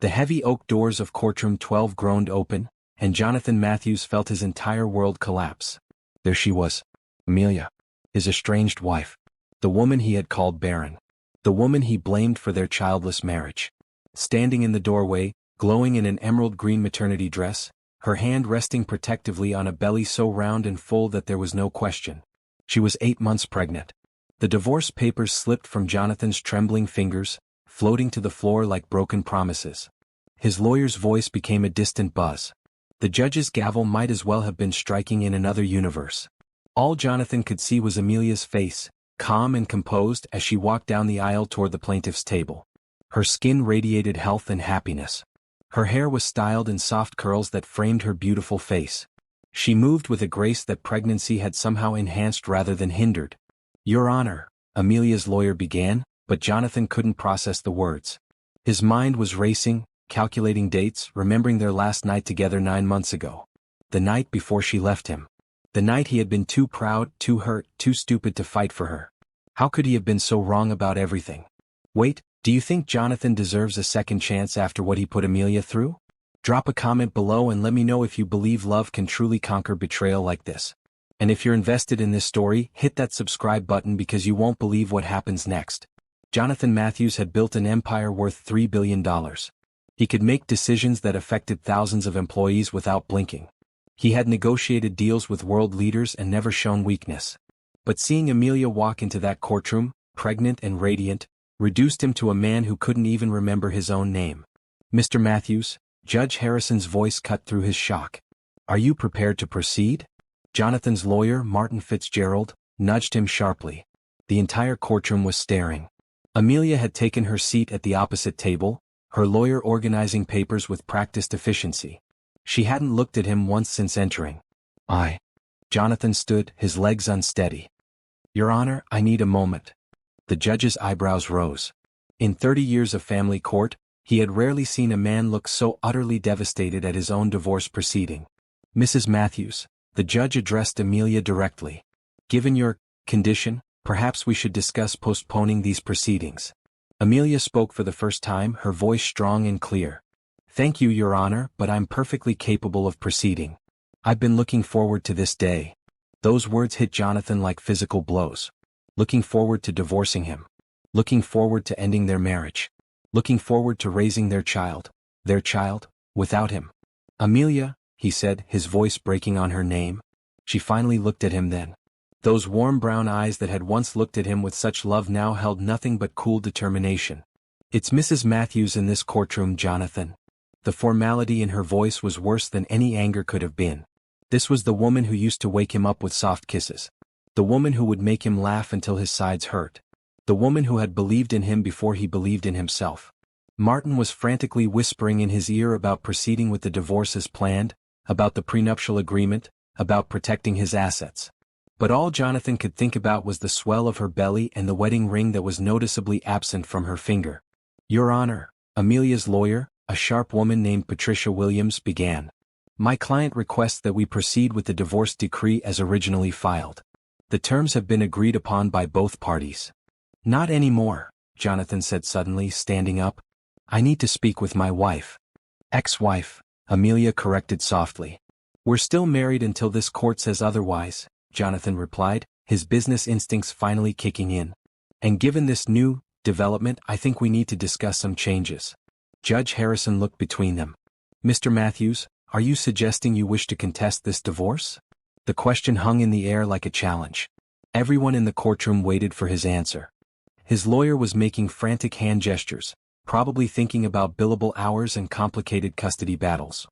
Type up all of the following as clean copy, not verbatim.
The heavy oak doors of courtroom 12 groaned open, and Jonathan Matthews felt his entire world collapse. There she was. Amelia. His estranged wife. The woman he had called Barren. The woman he blamed for their childless marriage. Standing in the doorway, glowing in an emerald green maternity dress, her hand resting protectively on a belly so round and full that there was no question. She was 8 months pregnant. The divorce papers slipped from Jonathan's trembling fingers, floating to the floor like broken promises. His lawyer's voice became a distant buzz. The judge's gavel might as well have been striking in another universe. All Jonathan could see was Amelia's face, calm and composed as she walked down the aisle toward the plaintiff's table. Her skin radiated health and happiness. Her hair was styled in soft curls that framed her beautiful face. She moved with a grace that pregnancy had somehow enhanced rather than hindered. "Your Honor," Amelia's lawyer began, but Jonathan couldn't process the words. His mind was racing, calculating dates, remembering their last night together 9 months ago. The night before she left him. The night he had been too proud, too hurt, too stupid to fight for her. How could he have been so wrong about everything? Wait, do you think Jonathan deserves a second chance after what he put Amelia through? Drop a comment below and let me know if you believe love can truly conquer betrayal like this. And if you're invested in this story, hit that subscribe button because you won't believe what happens next. Jonathan Matthews had built an empire worth $3 billion. He could make decisions that affected thousands of employees without blinking. He had negotiated deals with world leaders and never shown weakness. But seeing Amelia walk into that courtroom, pregnant and radiant, reduced him to a man who couldn't even remember his own name. "Mr. Matthews," Judge Harrison's voice cut through his shock. "Are you prepared to proceed?" Jonathan's lawyer, Martin Fitzgerald, nudged him sharply. The entire courtroom was staring. Amelia had taken her seat at the opposite table, her lawyer organizing papers with practiced efficiency. She hadn't looked at him once since entering. Jonathan stood, his legs unsteady. "Your Honor, I need a moment." The judge's eyebrows rose. In 30 years of family court, he had rarely seen a man look so utterly devastated at his own divorce proceeding. "Mrs. Matthews," the judge addressed Amelia directly. "Given your condition, perhaps we should discuss postponing these proceedings." Amelia spoke for the first time, her voice strong and clear. "Thank you, Your Honor, but I'm perfectly capable of proceeding. I've been looking forward to this day." Those words hit Jonathan like physical blows. Looking forward to divorcing him. Looking forward to ending their marriage. Looking forward to raising their child, without him. "Amelia," he said, his voice breaking on her name. She finally looked at him then. Those warm brown eyes that had once looked at him with such love now held nothing but cool determination. "It's Mrs. Matthews in this courtroom, Jonathan." The formality in her voice was worse than any anger could have been. This was the woman who used to wake him up with soft kisses. The woman who would make him laugh until his sides hurt. The woman who had believed in him before he believed in himself. Martin was frantically whispering in his ear about proceeding with the divorce as planned, about the prenuptial agreement, about protecting his assets. But all Jonathan could think about was the swell of her belly and the wedding ring that was noticeably absent from her finger. "Your Honor," Amelia's lawyer, a sharp woman named Patricia Williams, began. "My client requests that we proceed with the divorce decree as originally filed. The terms have been agreed upon by both parties." "Not anymore," Jonathan said suddenly, standing up. "I need to speak with my wife." "Ex-wife," Amelia corrected softly. "We're still married until this court says otherwise," Jonathan replied, his business instincts finally kicking in. "And given this new development, I think we need to discuss some changes." Judge Harrison looked between them. "Mr. Matthews, are you suggesting you wish to contest this divorce?" The question hung in the air like a challenge. Everyone in the courtroom waited for his answer. His lawyer was making frantic hand gestures, probably thinking about billable hours and complicated custody battles.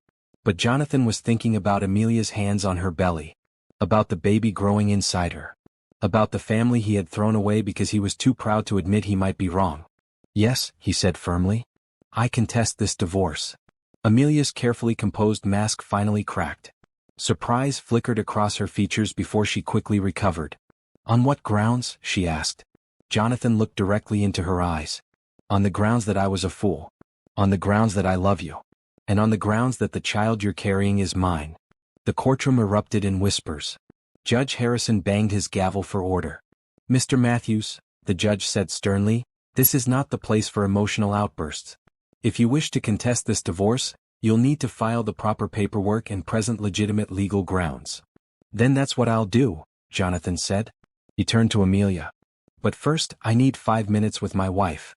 But Jonathan was thinking about Amelia's hands on her belly. About the baby growing inside her. About the family he had thrown away because he was too proud to admit he might be wrong. "Yes," he said firmly. "I contest this divorce." Amelia's carefully composed mask finally cracked. Surprise flickered across her features before she quickly recovered. "On what grounds?" she asked. Jonathan looked directly into her eyes. "On the grounds that I was a fool. On the grounds that I love you. And on the grounds that the child you're carrying is mine." The courtroom erupted in whispers. Judge Harrison banged his gavel for order. "Mr. Matthews," the judge said sternly, "this is not the place for emotional outbursts. If you wish to contest this divorce, you'll need to file the proper paperwork and present legitimate legal grounds. Then that's what I'll do, Jonathan said. He turned to Amelia. But first, I need 5 minutes with my wife.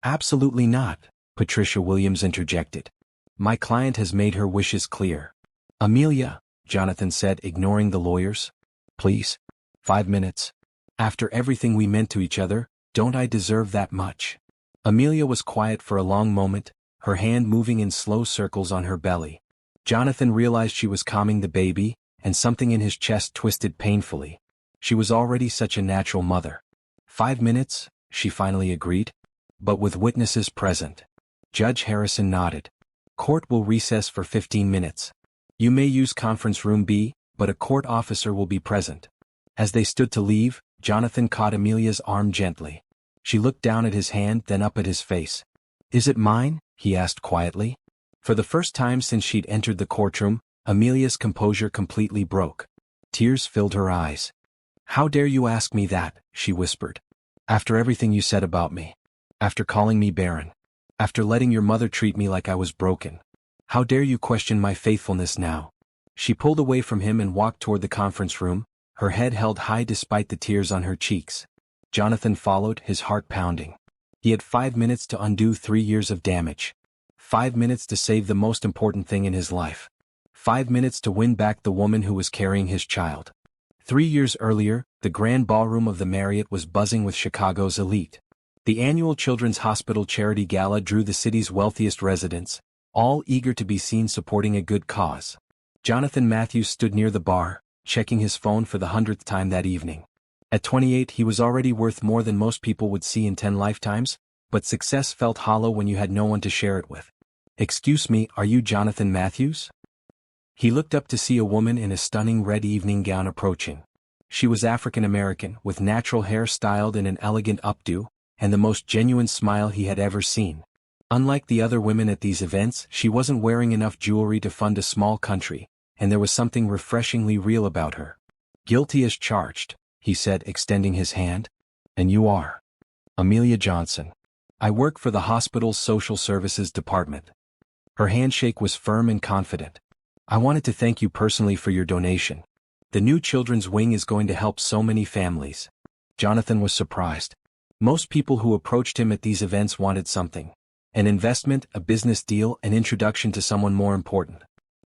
Absolutely not, Patricia Williams interjected. My client has made her wishes clear. Amelia, Jonathan said, ignoring the lawyers. Please. 5 minutes. After everything we meant to each other, don't I deserve that much? Amelia was quiet for a long moment, her hand moving in slow circles on her belly. Jonathan realized she was calming the baby, and something in his chest twisted painfully. She was already such a natural mother. 5 minutes, she finally agreed. But with witnesses present. Judge Harrison nodded. Court will recess for 15 minutes. You may use conference room B, but a court officer will be present. As they stood to leave, Jonathan caught Amelia's arm gently. She looked down at his hand, then up at his face. Is it mine? He asked quietly. For the first time since she'd entered the courtroom, Amelia's composure completely broke. Tears filled her eyes. How dare you ask me that, she whispered. After everything you said about me. After calling me Barren. After letting your mother treat me like I was broken. How dare you question my faithfulness now? She pulled away from him and walked toward the conference room, her head held high despite the tears on her cheeks. Jonathan followed, his heart pounding. He had 5 minutes to undo 3 years of damage. 5 minutes to save the most important thing in his life. 5 minutes to win back the woman who was carrying his child. 3 years earlier, the grand ballroom of the Marriott was buzzing with Chicago's elite. The annual Children's Hospital Charity Gala drew the city's wealthiest residents, all eager to be seen supporting a good cause. Jonathan Matthews stood near the bar, checking his phone for the 100th time that evening. At 28 he was already worth more than most people would see in 10 lifetimes, but success felt hollow when you had no one to share it with. Excuse me, are you Jonathan Matthews? He looked up to see a woman in a stunning red evening gown approaching. She was African American, with natural hair styled in an elegant updo, and the most genuine smile he had ever seen. Unlike the other women at these events, she wasn't wearing enough jewelry to fund a small country, and there was something refreshingly real about her. Guilty as charged, he said, extending his hand. And you are? Amelia Johnson. I work for the hospital's social services department. Her handshake was firm and confident. I wanted to thank you personally for your donation. The new children's wing is going to help so many families. Jonathan was surprised. Most people who approached him at these events wanted something. An investment, a business deal, an introduction to someone more important.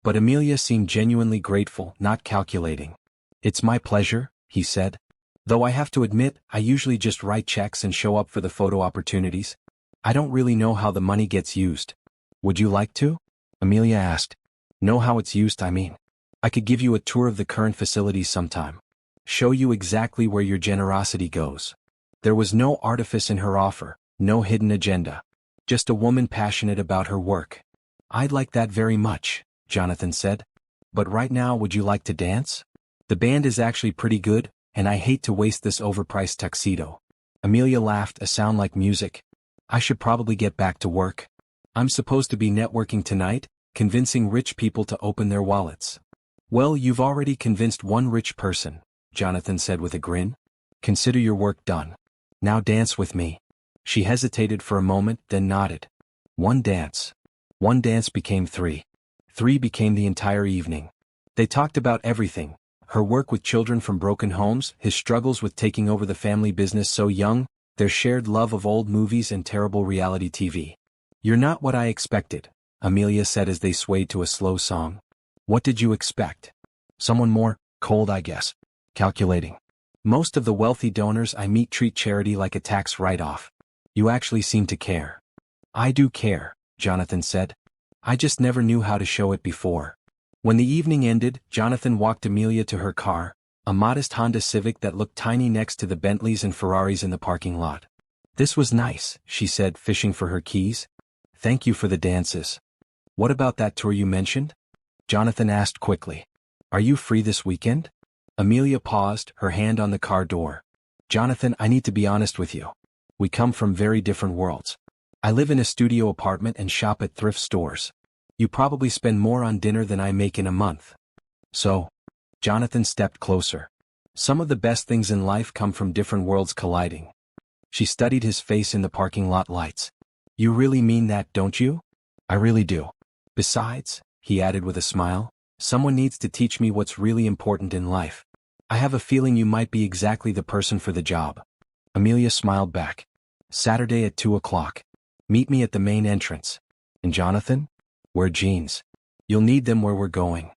But Amelia seemed genuinely grateful, not calculating. It's my pleasure, he said. Though I have to admit, I usually just write checks and show up for the photo opportunities. I don't really know how the money gets used. Would you like to? Amelia asked. Know how it's used, I mean. I could give you a tour of the current facilities sometime. Show you exactly where your generosity goes. There was no artifice in her offer, no hidden agenda. Just a woman passionate about her work. I'd like that very much, Jonathan said. But right now, would you like to dance? The band is actually pretty good, and I hate to waste this overpriced tuxedo. Amelia laughed, a sound like music. I should probably get back to work. I'm supposed to be networking tonight, convincing rich people to open their wallets. Well, you've already convinced one rich person, Jonathan said with a grin. Consider your work done. Now dance with me. She hesitated for a moment, then nodded. One dance. One dance became 3. 3 became the entire evening. They talked about everything. Her work with children from broken homes, his struggles with taking over the family business so young, their shared love of old movies and terrible reality TV. You're not what I expected, Amelia said as they swayed to a slow song. What did you expect? Someone more cold, I guess. Calculating. Most of the wealthy donors I meet treat charity like a tax write-off. You actually seem to care. I do care, Jonathan said. I just never knew how to show it before. When the evening ended, Jonathan walked Amelia to her car, a modest Honda Civic that looked tiny next to the Bentleys and Ferraris in the parking lot. This was nice, she said, fishing for her keys. Thank you for the dances. What about that tour you mentioned? Jonathan asked quickly. Are you free this weekend? Amelia paused, her hand on the car door. Jonathan, I need to be honest with you. We come from very different worlds. I live in a studio apartment and shop at thrift stores. You probably spend more on dinner than I make in a month. So? Jonathan stepped closer. Some of the best things in life come from different worlds colliding. She studied his face in the parking lot lights. You really mean that, don't you? I really do. Besides, he added with a smile, someone needs to teach me what's really important in life. I have a feeling you might be exactly the person for the job. Amelia smiled back. Saturday at 2 o'clock. Meet me at the main entrance. And Jonathan? Wear jeans. You'll need them where we're going.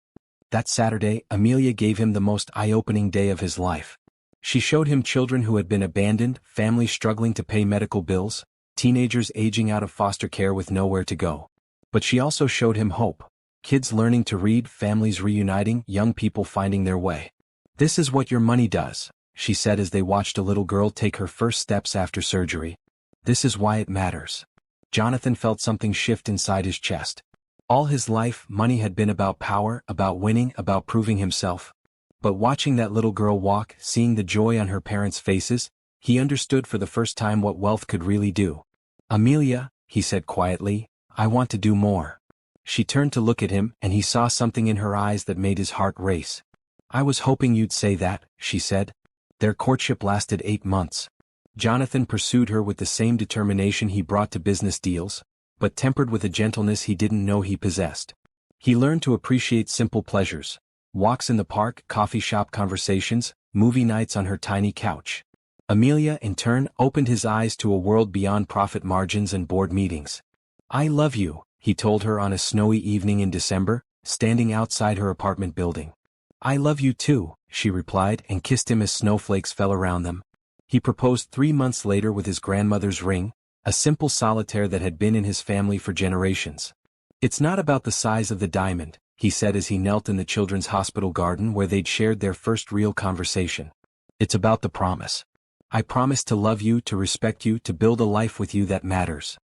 That Saturday, Amelia gave him the most eye-opening day of his life. She showed him children who had been abandoned, families struggling to pay medical bills, teenagers aging out of foster care with nowhere to go. But she also showed him hope. Kids learning to read, families reuniting, young people finding their way. This is what your money does, she said as they watched a little girl take her first steps after surgery. This is why it matters. Jonathan felt something shift inside his chest. All his life, money had been about power, about winning, about proving himself. But watching that little girl walk, seeing the joy on her parents' faces, he understood for the first time what wealth could really do. Amelia, he said quietly, I want to do more. She turned to look at him, and he saw something in her eyes that made his heart race. I was hoping you'd say that, she said. Their courtship lasted 8 months. Jonathan pursued her with the same determination he brought to business deals, but tempered with a gentleness he didn't know he possessed. He learned to appreciate simple pleasures. Walks in the park, coffee shop conversations, movie nights on her tiny couch. Amelia, in turn, opened his eyes to a world beyond profit margins and board meetings. I love you, he told her on a snowy evening in December, standing outside her apartment building. I love you too, she replied and kissed him as snowflakes fell around them. He proposed 3 months later with his grandmother's ring, a simple solitaire that had been in his family for generations. It's not about the size of the diamond, he said as he knelt in the children's hospital garden where they'd shared their first real conversation. It's about the promise. I promise to love you, to respect you, to build a life with you that matters.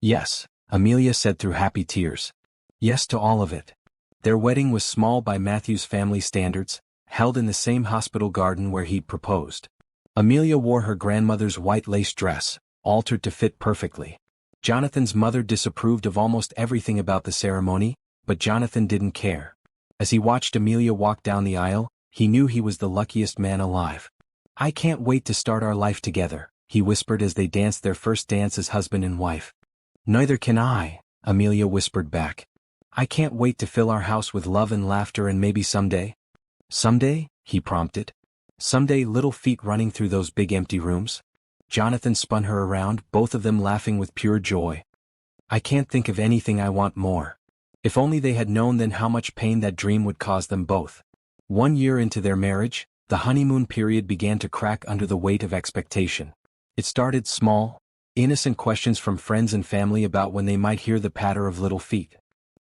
Yes, Amelia said through happy tears. Yes to all of it. Their wedding was small by Matthew's family standards, held in the same hospital garden where he'd proposed. Amelia wore her grandmother's white lace dress, altered to fit perfectly. Jonathan's mother disapproved of almost everything about the ceremony, but Jonathan didn't care. As he watched Amelia walk down the aisle, he knew he was the luckiest man alive. I can't wait to start our life together, he whispered as they danced their first dance as husband and wife. Neither can I, Amelia whispered back. I can't wait to fill our house with love and laughter and maybe someday. Someday? He prompted. Someday, little feet running through those big empty rooms? Jonathan spun her around, both of them laughing with pure joy. I can't think of anything I want more. If only they had known then how much pain that dream would cause them both. 1 year into their marriage, the honeymoon period began to crack under the weight of expectation. It started small, innocent questions from friends and family about when they might hear the patter of little feet.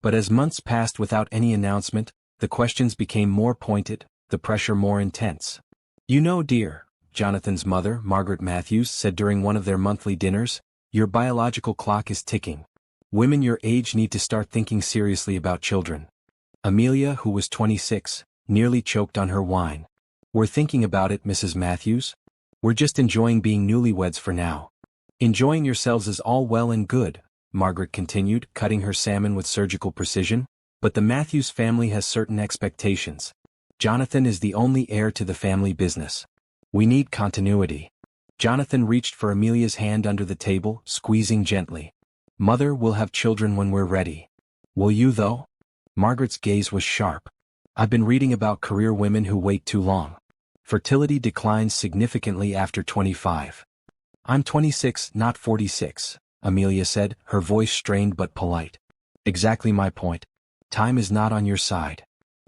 But as months passed without any announcement, the questions became more pointed, the pressure more intense. You know, dear, Jonathan's mother, Margaret Matthews, said during one of their monthly dinners, your biological clock is ticking. Women your age need to start thinking seriously about children. Amelia, who was 26, nearly choked on her wine. We're thinking about it, Mrs. Matthews. We're just enjoying being newlyweds for now. Enjoying yourselves is all well and good, Margaret continued, cutting her salmon with surgical precision, but the Matthews family has certain expectations. Jonathan is the only heir to the family business. We need continuity. Jonathan reached for Amelia's hand under the table, squeezing gently. Mother, we'll have children when we're ready. Will you though? Margaret's gaze was sharp. I've been reading about career women who wait too long. Fertility declines significantly after 25. I'm 26, not 46, Amelia said, her voice strained but polite. Exactly my point. Time is not on your side.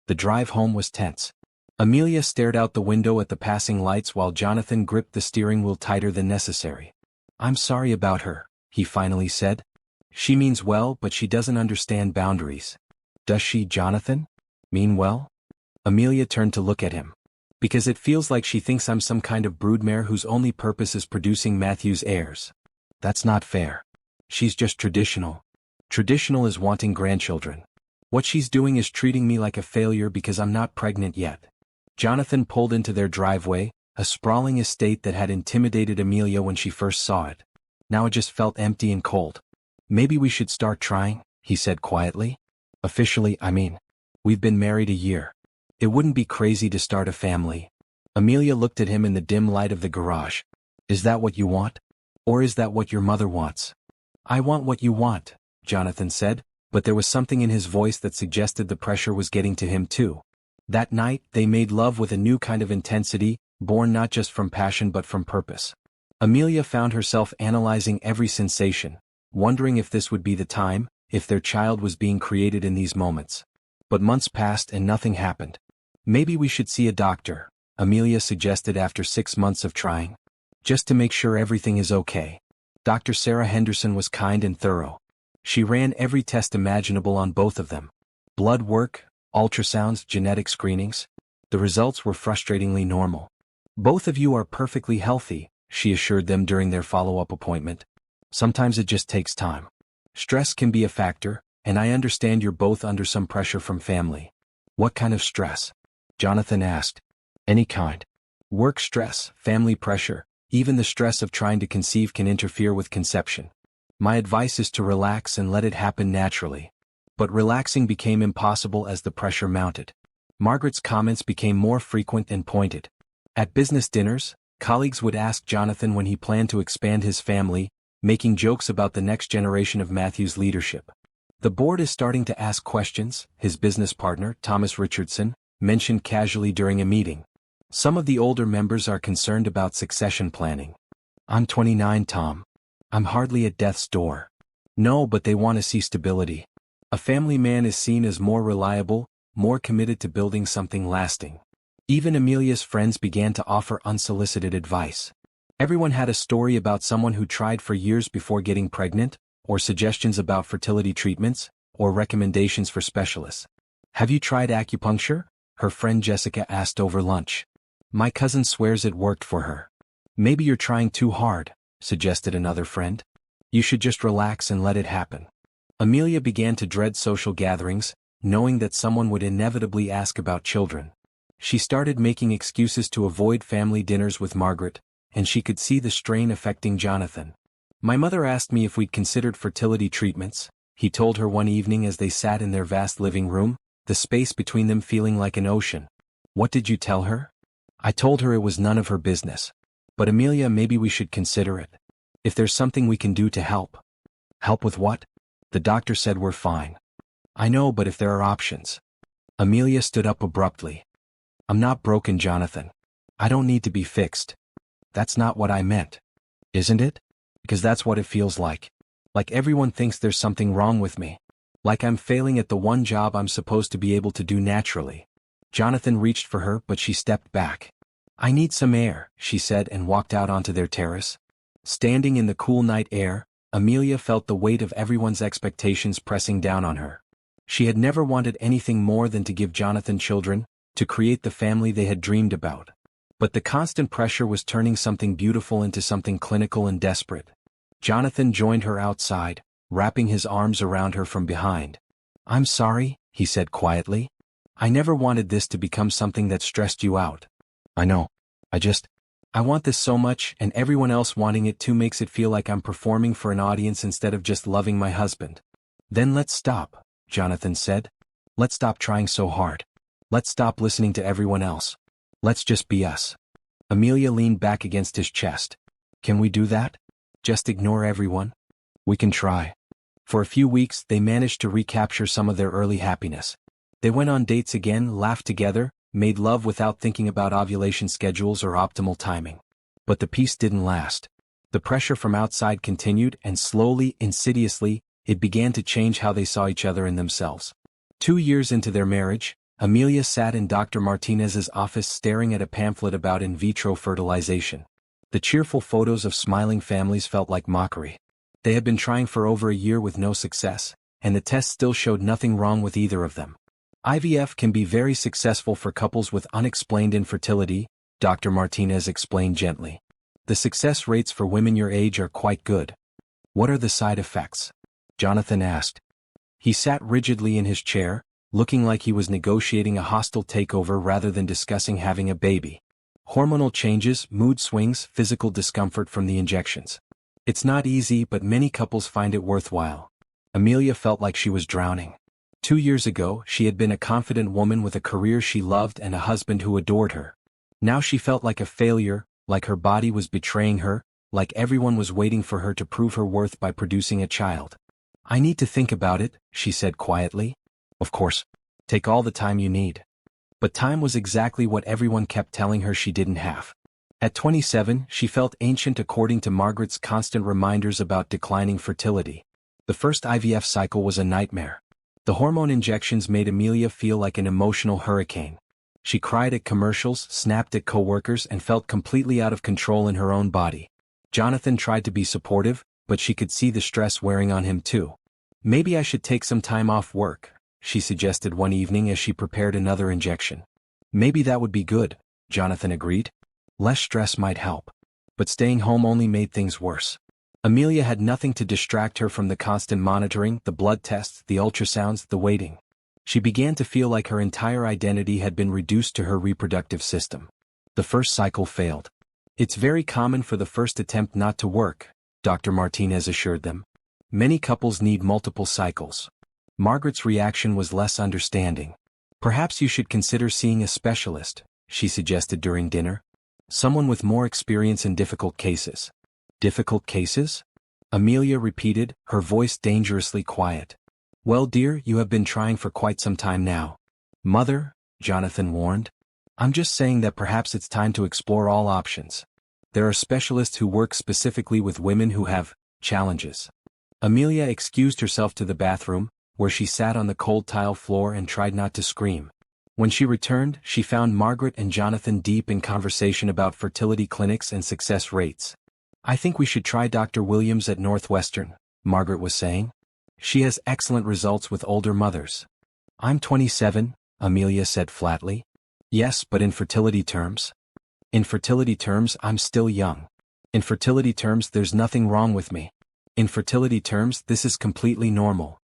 The drive home was tense. Amelia stared out the window at the passing lights while Jonathan gripped the steering wheel tighter than necessary. I'm sorry about her, he finally said. She means well, but she doesn't understand boundaries. Does she, Jonathan? Mean well? Amelia turned to look at him. Because it feels like she thinks I'm some kind of broodmare whose only purpose is producing Matthew's heirs. That's not fair. She's just traditional. Traditional is wanting grandchildren. What she's doing is treating me like a failure because I'm not pregnant yet. Jonathan pulled into their driveway, a sprawling estate that had intimidated Amelia when she first saw it. Now it just felt empty and cold. Maybe we should start trying, he said quietly. Officially, I mean. We've been married a year. It wouldn't be crazy to start a family. Amelia looked at him in the dim light of the garage. Is that what you want? Or is that what your mother wants? I want what you want, Jonathan said, but there was something in his voice that suggested the pressure was getting to him too. That night, they made love with a new kind of intensity, born not just from passion but from purpose. Amelia found herself analyzing every sensation, wondering if this would be the time, if their child was being created in these moments. But months passed and nothing happened. Maybe we should see a doctor, Amelia suggested after 6 months of trying. Just to make sure everything is okay. Dr. Sarah Henderson was kind and thorough. She ran every test imaginable on both of them. Blood work, ultrasounds, genetic screenings. The results were frustratingly normal. Both of you are perfectly healthy, she assured them during their follow-up appointment. Sometimes it just takes time. Stress can be a factor, and I understand you're both under some pressure from family. What kind of stress? Jonathan asked. Any kind. Work stress, family pressure, even the stress of trying to conceive can interfere with conception. My advice is to relax and let it happen naturally. But relaxing became impossible as the pressure mounted. Margaret's comments became more frequent and pointed. At business dinners, colleagues would ask Jonathan when he planned to expand his family, making jokes about the next generation of Matthew's leadership. The board is starting to ask questions, his business partner, Thomas Richardson, mentioned casually during a meeting. Some of the older members are concerned about succession planning. I'm 29, Tom. I'm hardly at death's door. No, but they want to see stability. A family man is seen as more reliable, more committed to building something lasting. Even Amelia's friends began to offer unsolicited advice. Everyone had a story about someone who tried for years before getting pregnant, or suggestions about fertility treatments, or recommendations for specialists. Have you tried acupuncture? Her friend Jessica asked over lunch. My cousin swears it worked for her. Maybe you're trying too hard, suggested another friend. You should just relax and let it happen. Amelia began to dread social gatherings, knowing that someone would inevitably ask about children. She started making excuses to avoid family dinners with Margaret, and she could see the strain affecting Jonathan. My mother asked me if we'd considered fertility treatments, he told her one evening as they sat in their vast living room, the space between them feeling like an ocean. What did you tell her? I told her it was none of her business. But Amelia, maybe we should consider it. If there's something we can do to help. Help with what? The doctor said we're fine. I know, but if there are options. Amelia stood up abruptly. I'm not broken, Jonathan. I don't need to be fixed. That's not what I meant. Isn't it? Because that's what it feels like. Like everyone thinks there's something wrong with me. Like I'm failing at the one job I'm supposed to be able to do naturally. Jonathan reached for her, but she stepped back. I need some air, she said, and walked out onto their terrace. Standing in the cool night air, Amelia felt the weight of everyone's expectations pressing down on her. She had never wanted anything more than to give Jonathan children, to create the family they had dreamed about. But the constant pressure was turning something beautiful into something clinical and desperate. Jonathan joined her outside, wrapping his arms around her from behind. I'm sorry, he said quietly. I never wanted this to become something that stressed you out. I know. I want this so much, and everyone else wanting it too makes it feel like I'm performing for an audience instead of just loving my husband. Then let's stop, Jonathan said. Let's stop trying so hard. Let's stop listening to everyone else. Let's just be us. Amelia leaned back against his chest. Can we do that? Just ignore everyone? We can try. For a few weeks, they managed to recapture some of their early happiness. They went on dates again, laughed together, made love without thinking about ovulation schedules or optimal timing. But the peace didn't last. The pressure from outside continued, and slowly, insidiously, it began to change how they saw each other and themselves. 2 years into their marriage, Amelia sat in Dr. Martinez's office staring at a pamphlet about in vitro fertilization. The cheerful photos of smiling families felt like mockery. They had been trying for over a year with no success, and the tests still showed nothing wrong with either of them. IVF can be very successful for couples with unexplained infertility, Dr. Martinez explained gently. The success rates for women your age are quite good. What are the side effects? Jonathan asked. He sat rigidly in his chair, looking like he was negotiating a hostile takeover rather than discussing having a baby. Hormonal changes, mood swings, physical discomfort from the injections. It's not easy, but many couples find it worthwhile. Amelia felt like she was drowning. 2 years ago, she had been a confident woman with a career she loved and a husband who adored her. Now she felt like a failure, like her body was betraying her, like everyone was waiting for her to prove her worth by producing a child. I need to think about it, she said quietly. Of course. Take all the time you need. But time was exactly what everyone kept telling her she didn't have. At 27, she felt ancient according to Margaret's constant reminders about declining fertility. The first IVF cycle was a nightmare. The hormone injections made Amelia feel like an emotional hurricane. She cried at commercials, snapped at coworkers, and felt completely out of control in her own body. Jonathan tried to be supportive, but she could see the stress wearing on him too. Maybe I should take some time off work, she suggested one evening as she prepared another injection. Maybe that would be good, Jonathan agreed. Less stress might help. But staying home only made things worse. Amelia had nothing to distract her from the constant monitoring, the blood tests, the ultrasounds, the waiting. She began to feel like her entire identity had been reduced to her reproductive system. The first cycle failed. It's very common for the first attempt not to work, Dr. Martinez assured them. Many couples need multiple cycles. Margaret's reaction was less understanding. Perhaps you should consider seeing a specialist, she suggested during dinner. Someone with more experience in difficult cases. Difficult cases? Amelia repeated, her voice dangerously quiet. Well, dear, you have been trying for quite some time now. Mother, Jonathan warned. I'm just saying that perhaps it's time to explore all options. There are specialists who work specifically with women who have challenges. Amelia excused herself to the bathroom, where she sat on the cold tile floor and tried not to scream. When she returned, she found Margaret and Jonathan deep in conversation about fertility clinics and success rates. I think we should try Dr. Williams at Northwestern, Margaret was saying. She has excellent results with older mothers. I'm 27, Amelia said flatly. Yes, but in fertility terms? In fertility terms, I'm still young. In fertility terms, there's nothing wrong with me. In fertility terms, this is completely normal.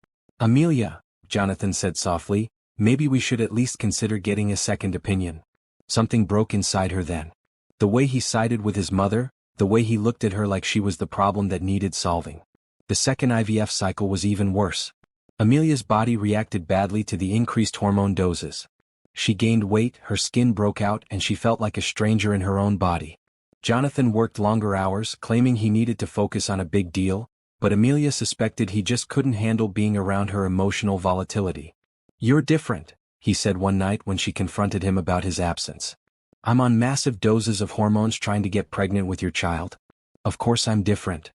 Amelia, Jonathan said softly, maybe we should at least consider getting a second opinion. Something broke inside her then. The way he sided with his mother, the way he looked at her like she was the problem that needed solving. The second IVF cycle was even worse. Amelia's body reacted badly to the increased hormone doses. She gained weight, her skin broke out, and she felt like a stranger in her own body. Jonathan worked longer hours, claiming he needed to focus on a big deal, but Amelia suspected he just couldn't handle being around her emotional volatility. You're different, he said one night when she confronted him about his absence. I'm on massive doses of hormones trying to get pregnant with your child. Of course I'm different.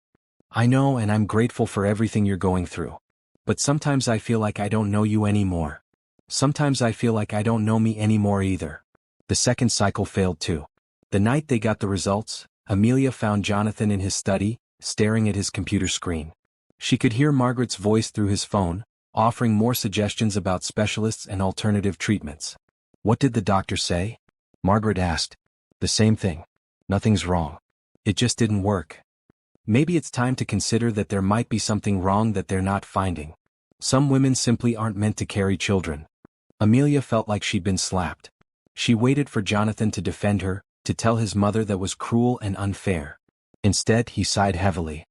I know, and I'm grateful for everything you're going through. But sometimes I feel like I don't know you anymore. Sometimes I feel like I don't know me anymore either. The second cycle failed too. The night they got the results, Amelia found Jonathan in his study, staring at his computer screen. She could hear Margaret's voice through his phone, offering more suggestions about specialists and alternative treatments. What did the doctor say? Margaret asked. The same thing. Nothing's wrong. It just didn't work. Maybe it's time to consider that there might be something wrong that they're not finding. Some women simply aren't meant to carry children. Amelia felt like she'd been slapped. She waited for Jonathan to defend her, to tell his mother that was cruel and unfair. Instead, he sighed heavily.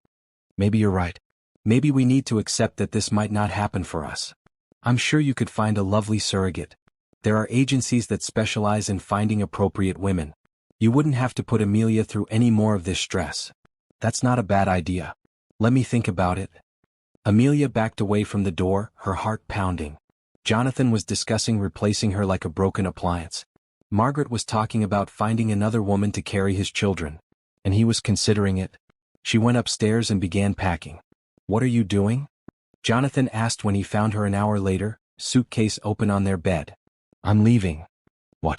Maybe you're right. Maybe we need to accept that this might not happen for us. I'm sure you could find a lovely surrogate. There are agencies that specialize in finding appropriate women. You wouldn't have to put Amelia through any more of this stress. That's not a bad idea. Let me think about it. Amelia backed away from the door, her heart pounding. Jonathan was discussing replacing her like a broken appliance. Margaret was talking about finding another woman to carry his children. And he was considering it. She went upstairs and began packing. What are you doing? Jonathan asked when he found her an hour later, suitcase open on their bed. I'm leaving. What?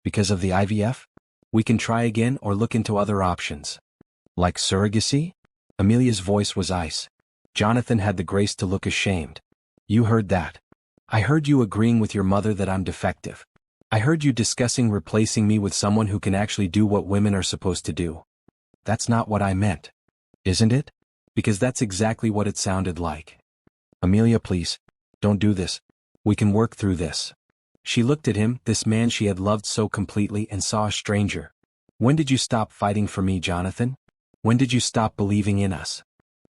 Because of the IVF? We can try again or look into other options. Like surrogacy? Amelia's voice was ice. Jonathan had the grace to look ashamed. You heard that. I heard you agreeing with your mother that I'm defective. I heard you discussing replacing me with someone who can actually do what women are supposed to do. That's not what I meant. Isn't it? Because that's exactly what it sounded like. Amelia, please. Don't do this. We can work through this. She looked at him, this man she had loved so completely, and saw a stranger. When did you stop fighting for me, Jonathan? When did you stop believing in us?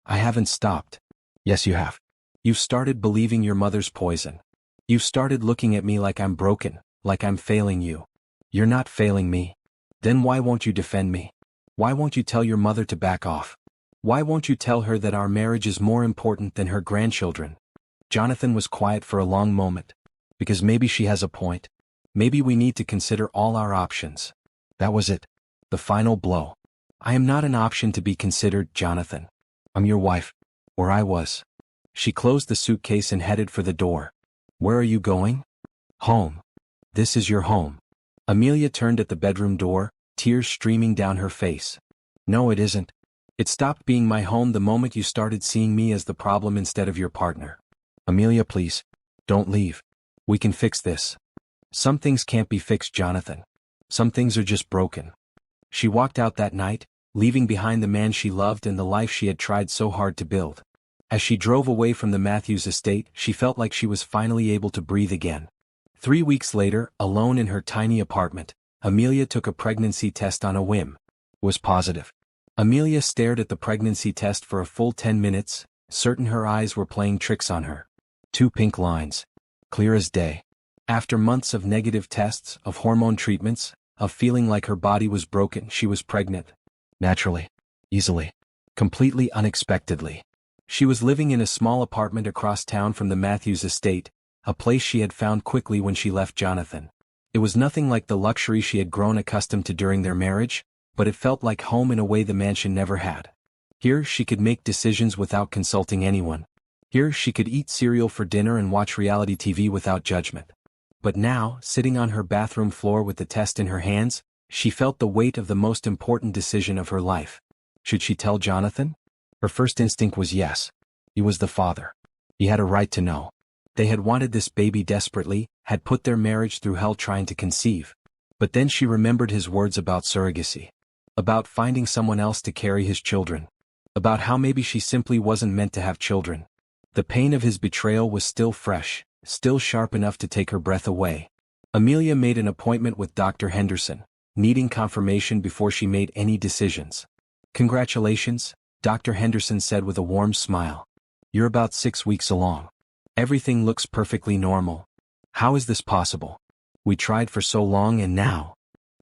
I haven't stopped. Yes, you have. You've started believing your mother's poison. You've started looking at me like I'm broken, like I'm failing you. You're not failing me. Then why won't you defend me? Why won't you tell your mother to back off? Why won't you tell her that our marriage is more important than her grandchildren? Jonathan was quiet for a long moment. Because maybe she has a point. Maybe we need to consider all our options. That was it. The final blow. I am not an option to be considered, Jonathan. I'm your wife. Or I was. She closed the suitcase and headed for the door. Where are you going? Home. This is your home. Amelia turned at the bedroom door, tears streaming down her face. No, it isn't. It stopped being my home the moment you started seeing me as the problem instead of your partner. Amelia, please. Don't leave. We can fix this. Some things can't be fixed, Jonathan. Some things are just broken. She walked out that night, leaving behind the man she loved and the life she had tried so hard to build. As she drove away from the Matthews estate, she felt like she was finally able to breathe again. 3 weeks later, alone in her tiny apartment, Amelia took a pregnancy test on a whim. It was positive. Amelia stared at the pregnancy test for a full 10 minutes, certain her eyes were playing tricks on her. 2 pink lines. Clear as day. After months of negative tests, of hormone treatments, of feeling like her body was broken, she was pregnant. Naturally. Easily. Completely unexpectedly. She was living in a small apartment across town from the Matthews estate, a place she had found quickly when she left Jonathan. It was nothing like the luxury she had grown accustomed to during their marriage, but it felt like home in a way the mansion never had. Here she could make decisions without consulting anyone. Here she could eat cereal for dinner and watch reality TV without judgment. But now, sitting on her bathroom floor with the test in her hands, she felt the weight of the most important decision of her life. Should she tell Jonathan? Her first instinct was yes. He was the father. He had a right to know. They had wanted this baby desperately, had put their marriage through hell trying to conceive. But then she remembered his words about surrogacy. About finding someone else to carry his children. About how maybe she simply wasn't meant to have children. The pain of his betrayal was still fresh, still sharp enough to take her breath away. Amelia made an appointment with Dr. Henderson, needing confirmation before she made any decisions. Congratulations, Dr. Henderson said with a warm smile. You're about 6 weeks along. Everything looks perfectly normal. How is this possible? We tried for so long and now.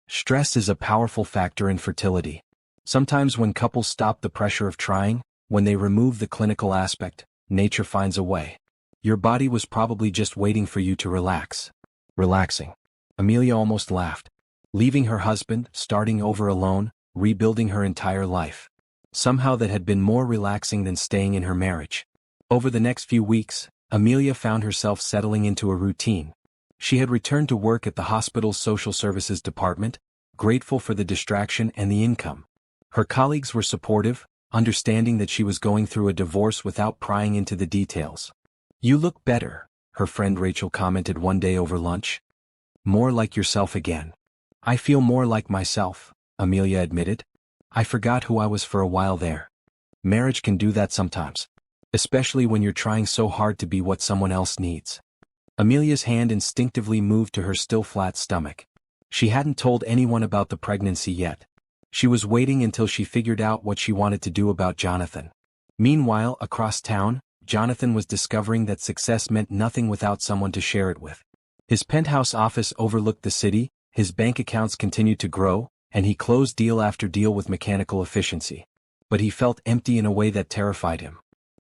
Stress is a powerful factor in fertility. Sometimes when couples stop the pressure of trying, when they remove the clinical aspect, nature finds a way. Your body was probably just waiting for you to relax. Relaxing. Amelia almost laughed. Leaving her husband, starting over alone, rebuilding her entire life. Somehow that had been more relaxing than staying in her marriage. Over the next few weeks, Amelia found herself settling into a routine. She had returned to work at the hospital's social services department, grateful for the distraction and the income. Her colleagues were supportive, understanding that she was going through a divorce without prying into the details. You look better, her friend Rachel commented one day over lunch. More like yourself again. I feel more like myself, Amelia admitted. I forgot who I was for a while there. Marriage can do that sometimes. Especially when you're trying so hard to be what someone else needs. Amelia's hand instinctively moved to her still flat stomach. She hadn't told anyone about the pregnancy yet. She was waiting until she figured out what she wanted to do about Jonathan. Meanwhile, across town, Jonathan was discovering that success meant nothing without someone to share it with. His penthouse office overlooked the city, his bank accounts continued to grow, and he closed deal after deal with mechanical efficiency. But he felt empty in a way that terrified him.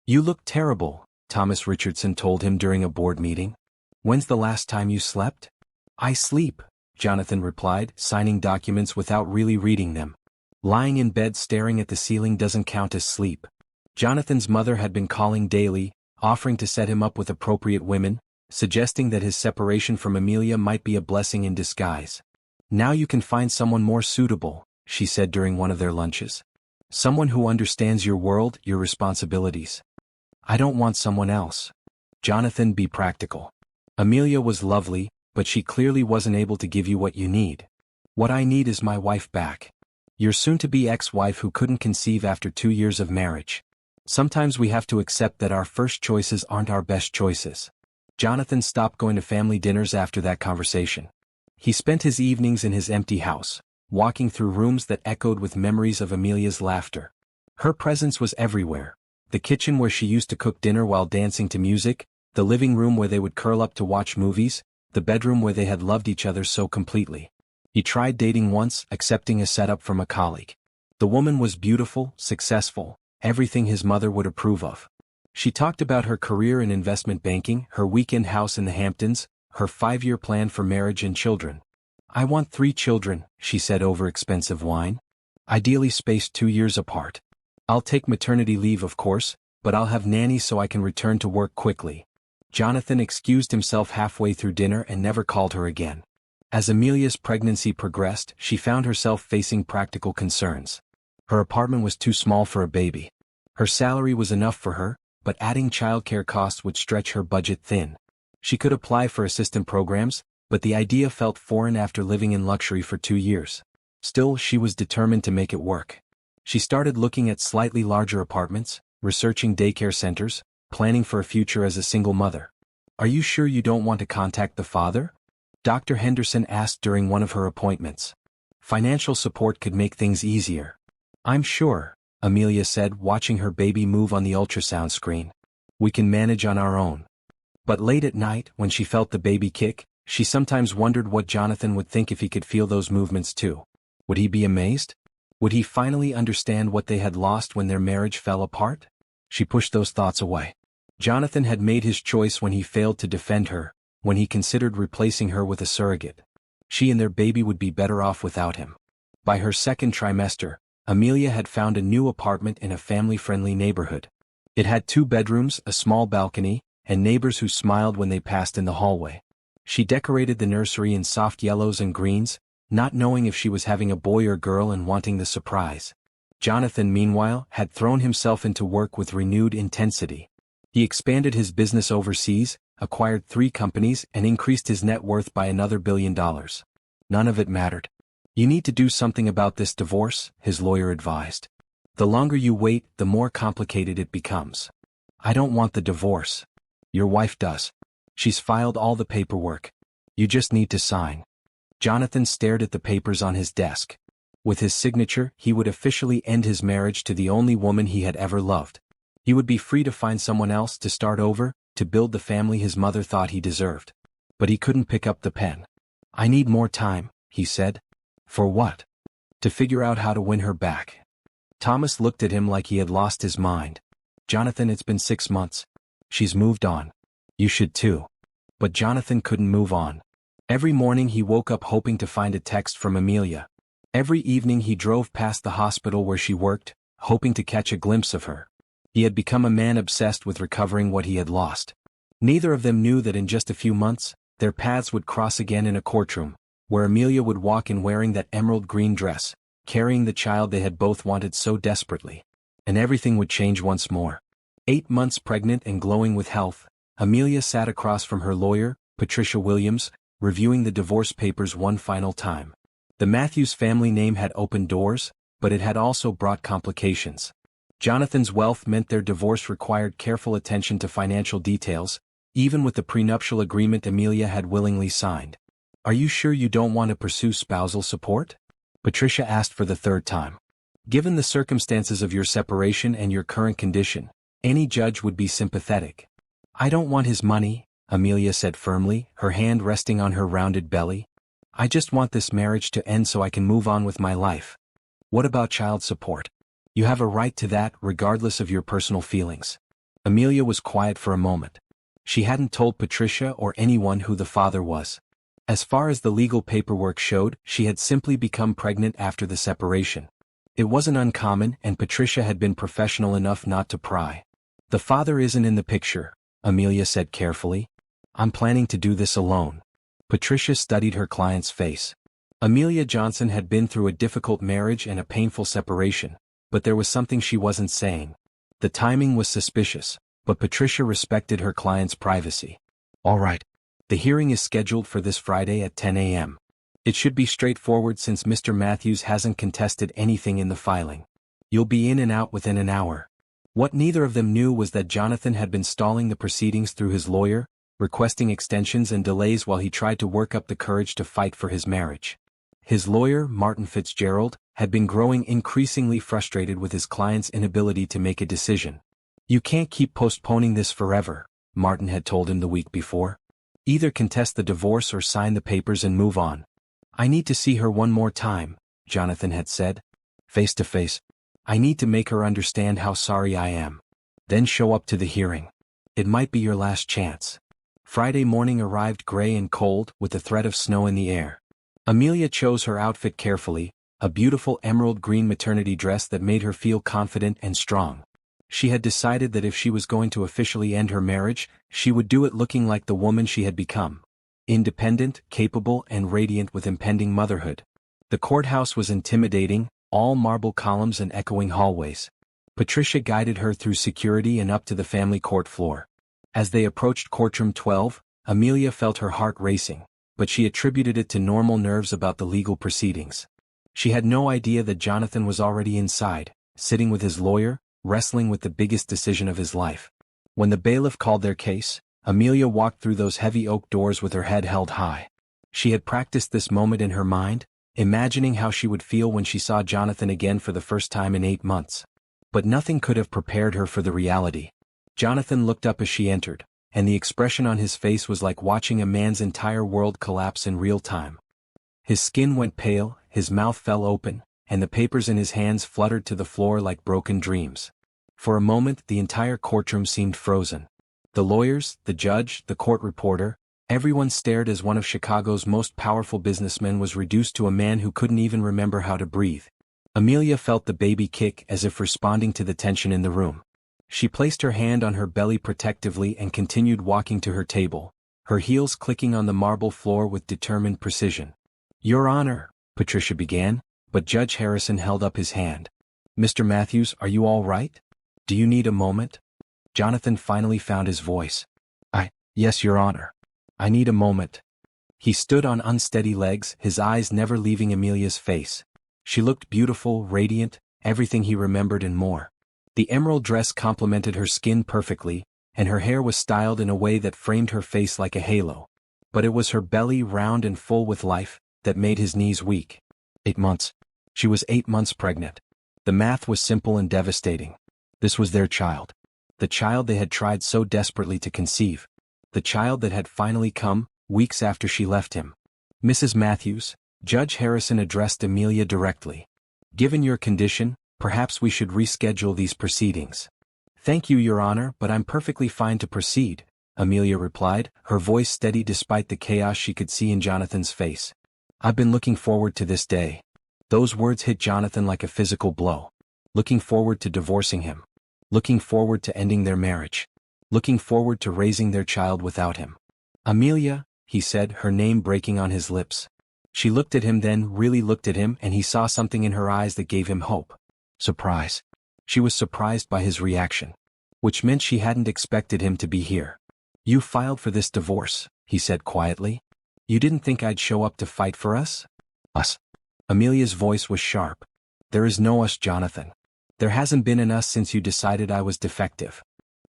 You look terrible, Thomas Richardson told him during a board meeting. When's the last time you slept? I sleep, Jonathan replied, signing documents without really reading them. Lying in bed staring at the ceiling doesn't count as sleep. Jonathan's mother had been calling daily, offering to set him up with appropriate women, suggesting that his separation from Amelia might be a blessing in disguise. Now you can find someone more suitable, she said during one of their lunches. Someone who understands your world, your responsibilities. I don't want someone else. Jonathan, be practical. Amelia was lovely, but she clearly wasn't able to give you what you need. What I need is my wife back. Your soon-to-be ex-wife who couldn't conceive after 2 years of marriage. Sometimes we have to accept that our first choices aren't our best choices. Jonathan stopped going to family dinners after that conversation. He spent his evenings in his empty house, walking through rooms that echoed with memories of Amelia's laughter. Her presence was everywhere. The kitchen where she used to cook dinner while dancing to music, the living room where they would curl up to watch movies, the bedroom where they had loved each other so completely. He tried dating once, accepting a setup from a colleague. The woman was beautiful, successful, everything his mother would approve of. She talked about her career in investment banking, her weekend house in the Hamptons, her 5-year plan for marriage and children. "I want 3 children," she said over expensive wine. "Ideally spaced 2 years apart. I'll take maternity leave of course, but I'll have nannies so I can return to work quickly." Jonathan excused himself halfway through dinner and never called her again. As Amelia's pregnancy progressed, she found herself facing practical concerns. Her apartment was too small for a baby. Her salary was enough for her, but adding childcare costs would stretch her budget thin. She could apply for assistant programs, but the idea felt foreign after living in luxury for 2 years. Still, she was determined to make it work. She started looking at slightly larger apartments, researching daycare centers, planning for a future as a single mother. "Are you sure you don't want to contact the father?" Dr. Henderson asked during one of her appointments. "Financial support could make things easier." "I'm sure," Amelia said, watching her baby move on the ultrasound screen. "We can manage on our own." But late at night, when she felt the baby kick, she sometimes wondered what Jonathan would think if he could feel those movements too. Would he be amazed? Would he finally understand what they had lost when their marriage fell apart? She pushed those thoughts away. Jonathan had made his choice when he failed to defend her, when he considered replacing her with a surrogate. She and their baby would be better off without him. By her second trimester, Amelia had found a new apartment in a family-friendly neighborhood. It had 2 bedrooms, a small balcony, and neighbors who smiled when they passed in the hallway. She decorated the nursery in soft yellows and greens, not knowing if she was having a boy or girl and wanting the surprise. Jonathan, meanwhile, had thrown himself into work with renewed intensity. He expanded his business overseas, acquired 3 companies, and increased his net worth by another $1 billion. None of it mattered. "You need to do something about this divorce," his lawyer advised. "The longer you wait, the more complicated it becomes." "I don't want the divorce." "Your wife does. She's filed all the paperwork. You just need to sign." Jonathan stared at the papers on his desk. With his signature, he would officially end his marriage to the only woman he had ever loved. He would be free to find someone else, to start over, to build the family his mother thought he deserved. But he couldn't pick up the pen. "I need more time," he said. "For what?" "To figure out how to win her back." Thomas looked at him like he had lost his mind. "Jonathan, it's been 6 months. She's moved on. You should too." But Jonathan couldn't move on. Every morning he woke up hoping to find a text from Amelia. Every evening he drove past the hospital where she worked, hoping to catch a glimpse of her. He had become a man obsessed with recovering what he had lost. Neither of them knew that in just a few months, their paths would cross again in a courtroom, where Amelia would walk in wearing that emerald green dress, carrying the child they had both wanted so desperately. And everything would change once more. 8 months pregnant and glowing with health, Amelia sat across from her lawyer, Patricia Williams, reviewing the divorce papers one final time. The Matthews family name had opened doors, but it had also brought complications. Jonathan's wealth meant their divorce required careful attention to financial details, even with the prenuptial agreement Amelia had willingly signed. "Are you sure you don't want to pursue spousal support?" Patricia asked for the 3rd time. "Given the circumstances of your separation and your current condition, any judge would be sympathetic." "I don't want his money," Amelia said firmly, her hand resting on her rounded belly. "I just want this marriage to end so I can move on with my life." "What about child support?" "You have a right to that, regardless of your personal feelings." Amelia was quiet for a moment. She hadn't told Patricia or anyone who the father was. As far as the legal paperwork showed, she had simply become pregnant after the separation. It wasn't uncommon, and Patricia had been professional enough not to pry. "The father isn't in the picture," Amelia said carefully. "I'm planning to do this alone." Patricia studied her client's face. Amelia Johnson had been through a difficult marriage and a painful separation, but there was something she wasn't saying. The timing was suspicious, but Patricia respected her client's privacy. "All right. The hearing is scheduled for this Friday at 10 a.m. It should be straightforward since Mr. Matthews hasn't contested anything in the filing. You'll be in and out within an hour." What neither of them knew was that Jonathan had been stalling the proceedings through his lawyer, requesting extensions and delays while he tried to work up the courage to fight for his marriage. His lawyer, Martin Fitzgerald, had been growing increasingly frustrated with his client's inability to make a decision. "You can't keep postponing this forever," Martin had told him the week before. "Either contest the divorce or sign the papers and move on." "I need to see her one more time," Jonathan had said. "Face to face." I need to make her understand how sorry I am. Then show up to the hearing. It might be your last chance. Friday morning arrived gray and cold, with the threat of snow in the air. Amelia chose her outfit carefully, a beautiful emerald green maternity dress that made her feel confident and strong. She had decided that if she was going to officially end her marriage, she would do it looking like the woman she had become. Independent, capable, and radiant with impending motherhood. The courthouse was intimidating, all marble columns and echoing hallways. Patricia guided her through security and up to the family court floor. As they approached courtroom 12, Amelia felt her heart racing, but she attributed it to normal nerves about the legal proceedings. She had no idea that Jonathan was already inside, sitting with his lawyer, wrestling with the biggest decision of his life. When the bailiff called their case, Amelia walked through those heavy oak doors with her head held high. She had practiced this moment in her mind, imagining how she would feel when she saw Jonathan again for the first time in 8 months. But nothing could have prepared her for the reality. Jonathan looked up as she entered, and the expression on his face was like watching a man's entire world collapse in real time. His skin went pale, his mouth fell open, and the papers in his hands fluttered to the floor like broken dreams. For a moment the entire courtroom seemed frozen. The lawyers, the judge, the court reporter, everyone stared as one of Chicago's most powerful businessmen was reduced to a man who couldn't even remember how to breathe. Amelia felt the baby kick as if responding to the tension in the room. She placed her hand on her belly protectively and continued walking to her table, her heels clicking on the marble floor with determined precision. "Your Honor," Patricia began, but Judge Harrison held up his hand. "Mr. Matthews, are you all right? Do you need a moment?" Jonathan finally found his voice. Yes, Your Honor. I need a moment." He stood on unsteady legs, his eyes never leaving Amelia's face. She looked beautiful, radiant, everything he remembered and more. The emerald dress complemented her skin perfectly, and her hair was styled in a way that framed her face like a halo. But it was her belly, round and full with life, that made his knees weak. 8 months. She was 8 months pregnant. The math was simple and devastating. This was their child. The child they had tried so desperately to conceive. The child that had finally come, weeks after she left him. "Mrs. Matthews," Judge Harrison addressed Amelia directly. "Given your condition, perhaps we should reschedule these proceedings." "Thank you, Your Honor, but I'm perfectly fine to proceed," Amelia replied, her voice steady despite the chaos she could see in Jonathan's face. "I've been looking forward to this day." Those words hit Jonathan like a physical blow. Looking forward to divorcing him. Looking forward to ending their marriage. Looking forward to raising their child without him. "Amelia," he said, her name breaking on his lips. She looked at him, then really looked at him, and he saw something in her eyes that gave him hope. Surprise. She was surprised by his reaction. Which meant she hadn't expected him to be here. "You filed for this divorce," he said quietly. "You didn't think I'd show up to fight for us?" "Us?" Amelia's voice was sharp. "There is no us, Jonathan. There hasn't been an us since you decided I was defective."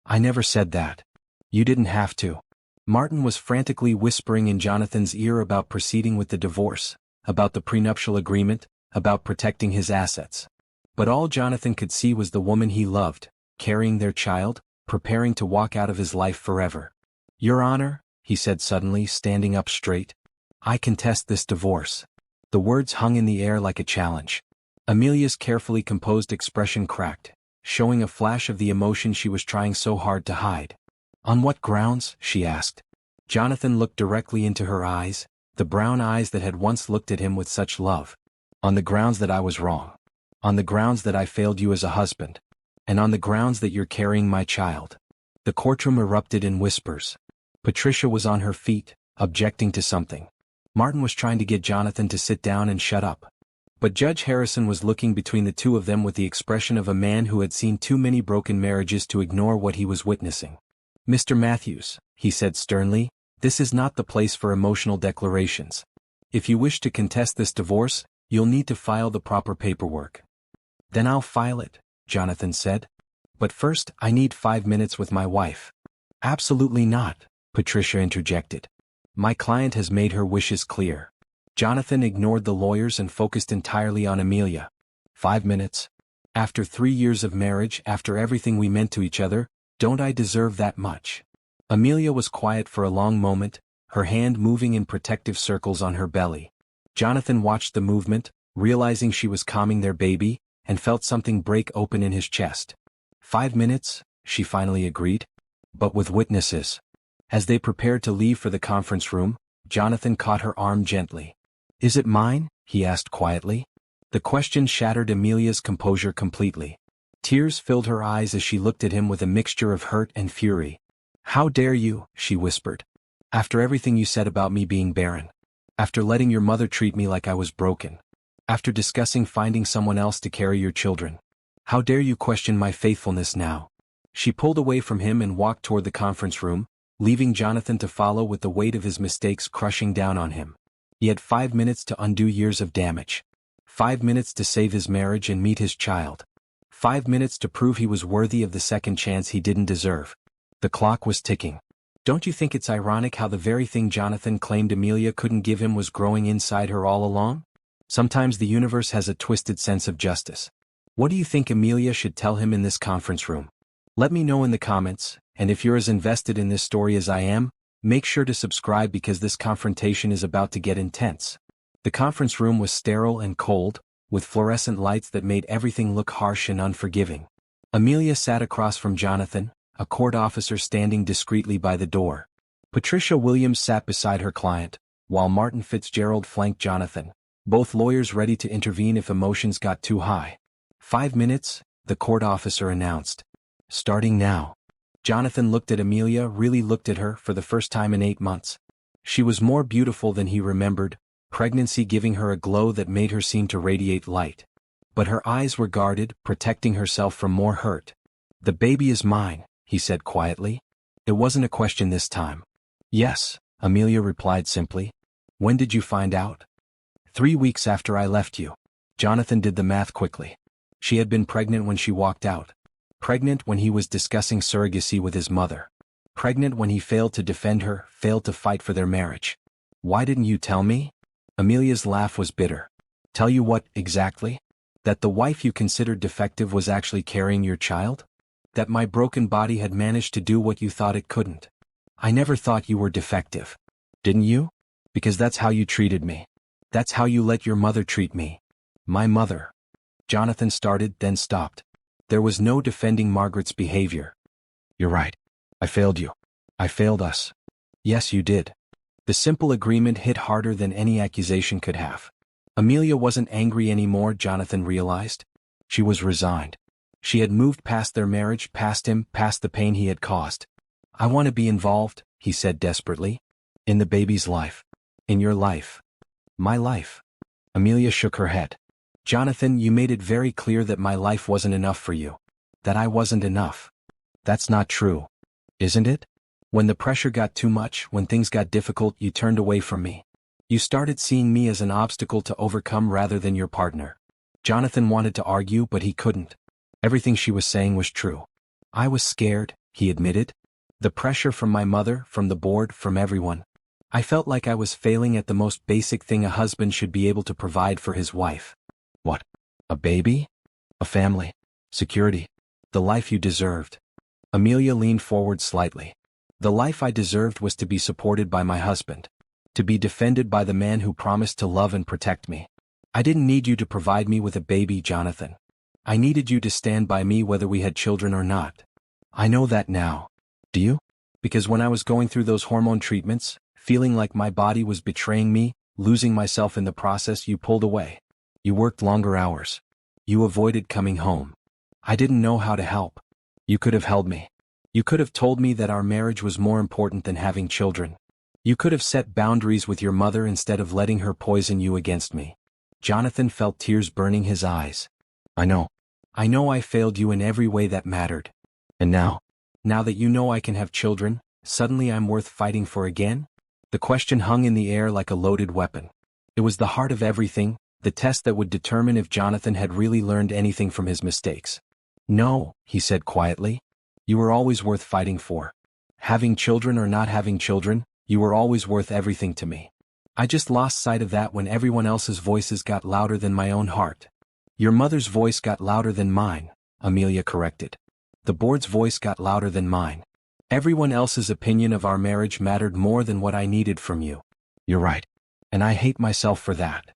"I never said that. You didn't have to." Martin was frantically whispering in Jonathan's ear about proceeding with the divorce, about the prenuptial agreement, about protecting his assets. But all Jonathan could see was the woman he loved, carrying their child, preparing to walk out of his life forever. "Your Honor," he said suddenly, standing up straight, "I contest this divorce." The words hung in the air like a challenge. Amelia's carefully composed expression cracked, showing a flash of the emotion she was trying so hard to hide. "On what grounds?" she asked. Jonathan looked directly into her eyes, the brown eyes that had once looked at him with such love. "On the grounds that I was wrong. On the grounds that I failed you as a husband. And on the grounds that you're carrying my child." The courtroom erupted in whispers. Patricia was on her feet, objecting to something. Martin was trying to get Jonathan to sit down and shut up. But Judge Harrison was looking between the two of them with the expression of a man who had seen too many broken marriages to ignore what he was witnessing. "Mr. Matthews," he said sternly, "this is not the place for emotional declarations. If you wish to contest this divorce, you'll need to file the proper paperwork." "Then I'll file it," Jonathan said. "But first, I need 5 minutes with my wife." "Absolutely not," Patricia interjected. "My client has made her wishes clear." Jonathan ignored the lawyers and focused entirely on Amelia. 5 minutes? After 3 years of marriage, after everything we meant to each other, don't I deserve that much? Amelia was quiet for a long moment, her hand moving in protective circles on her belly. Jonathan watched the movement, realizing she was calming their baby, and felt something break open in his chest. 5 minutes, she finally agreed. But with witnesses. As they prepared to leave for the conference room, Jonathan caught her arm gently. "Is it mine?" he asked quietly. The question shattered Amelia's composure completely. Tears filled her eyes as she looked at him with a mixture of hurt and fury. "How dare you?" she whispered. "After everything you said about me being barren. After letting your mother treat me like I was broken. After discussing finding someone else to carry your children. How dare you question my faithfulness now?" She pulled away from him and walked toward the conference room, leaving Jonathan to follow with the weight of his mistakes crushing down on him. He had 5 minutes to undo years of damage. 5 minutes to save his marriage and meet his child. 5 minutes to prove he was worthy of the second chance he didn't deserve. The clock was ticking. Don't you think it's ironic how the very thing Jonathan claimed Amelia couldn't give him was growing inside her all along? Sometimes the universe has a twisted sense of justice. What do you think Amelia should tell him in this conference room? Let me know in the comments, and if you're as invested in this story as I am, make sure to subscribe because this confrontation is about to get intense. The conference room was sterile and cold, with fluorescent lights that made everything look harsh and unforgiving. Amelia sat across from Jonathan, a court officer standing discreetly by the door. Patricia Williams sat beside her client, while Martin Fitzgerald flanked Jonathan, both lawyers ready to intervene if emotions got too high. 5 minutes, the court officer announced. Starting now. Jonathan looked at Amelia, really looked at her for the first time in 8 months. She was more beautiful than he remembered, pregnancy giving her a glow that made her seem to radiate light. But her eyes were guarded, protecting herself from more hurt. "The baby is mine," he said quietly. It wasn't a question this time. "Yes," Amelia replied simply. "When did you find out?" 3 weeks after I left you." Jonathan did the math quickly. She had been pregnant when she walked out. Pregnant when he was discussing surrogacy with his mother. Pregnant when he failed to defend her, failed to fight for their marriage. "Why didn't you tell me?" Amelia's laugh was bitter. "Tell you what, exactly? That the wife you considered defective was actually carrying your child? That my broken body had managed to do what you thought it couldn't? I never thought you were defective. Didn't you? Because that's how you treated me. That's how you let your mother treat me. My mother." Jonathan started, then stopped. There was no defending Margaret's behavior. "You're right. I failed you. I failed us." "Yes, you did." The simple agreement hit harder than any accusation could have. Amelia wasn't angry anymore, Jonathan realized. She was resigned. She had moved past their marriage, past him, past the pain he had caused. "I want to be involved," he said desperately. "In the baby's life. In your life. My life." Amelia shook her head. "Jonathan, you made it very clear that my life wasn't enough for you. That I wasn't enough. That's not true. Isn't it? When the pressure got too much, when things got difficult, you turned away from me. You started seeing me as an obstacle to overcome rather than your partner." Jonathan wanted to argue, but he couldn't. Everything she was saying was true. "I was scared," he admitted. "The pressure from my mother, from the board, from everyone. I felt like I was failing at the most basic thing a husband should be able to provide for his wife." "What? A baby? A family? Security? The life you deserved?" Amelia leaned forward slightly. "The life I deserved was to be supported by my husband. To be defended by the man who promised to love and protect me. I didn't need you to provide me with a baby, Jonathan. I needed you to stand by me whether we had children or not. I know that now. Do you? Because when I was going through those hormone treatments, feeling like my body was betraying me, losing myself in the process, you pulled away. You worked longer hours. You avoided coming home. I didn't know how to help. You could have held me. You could have told me that our marriage was more important than having children. You could have set boundaries with your mother instead of letting her poison you against me." Jonathan felt tears burning his eyes. I know I failed you in every way that mattered. And now that you know I can have children, suddenly I'm worth fighting for again?" The question hung in the air like a loaded weapon. It was the heart of everything, the test that would determine if Jonathan had really learned anything from his mistakes. "No," he said quietly. "You were always worth fighting for. Having children or not having children, you were always worth everything to me. I just lost sight of that when everyone else's voices got louder than my own heart." "Your mother's voice got louder than mine," Amelia corrected. "The board's voice got louder than mine. Everyone else's opinion of our marriage mattered more than what I needed from you." "You're right. And I hate myself for that."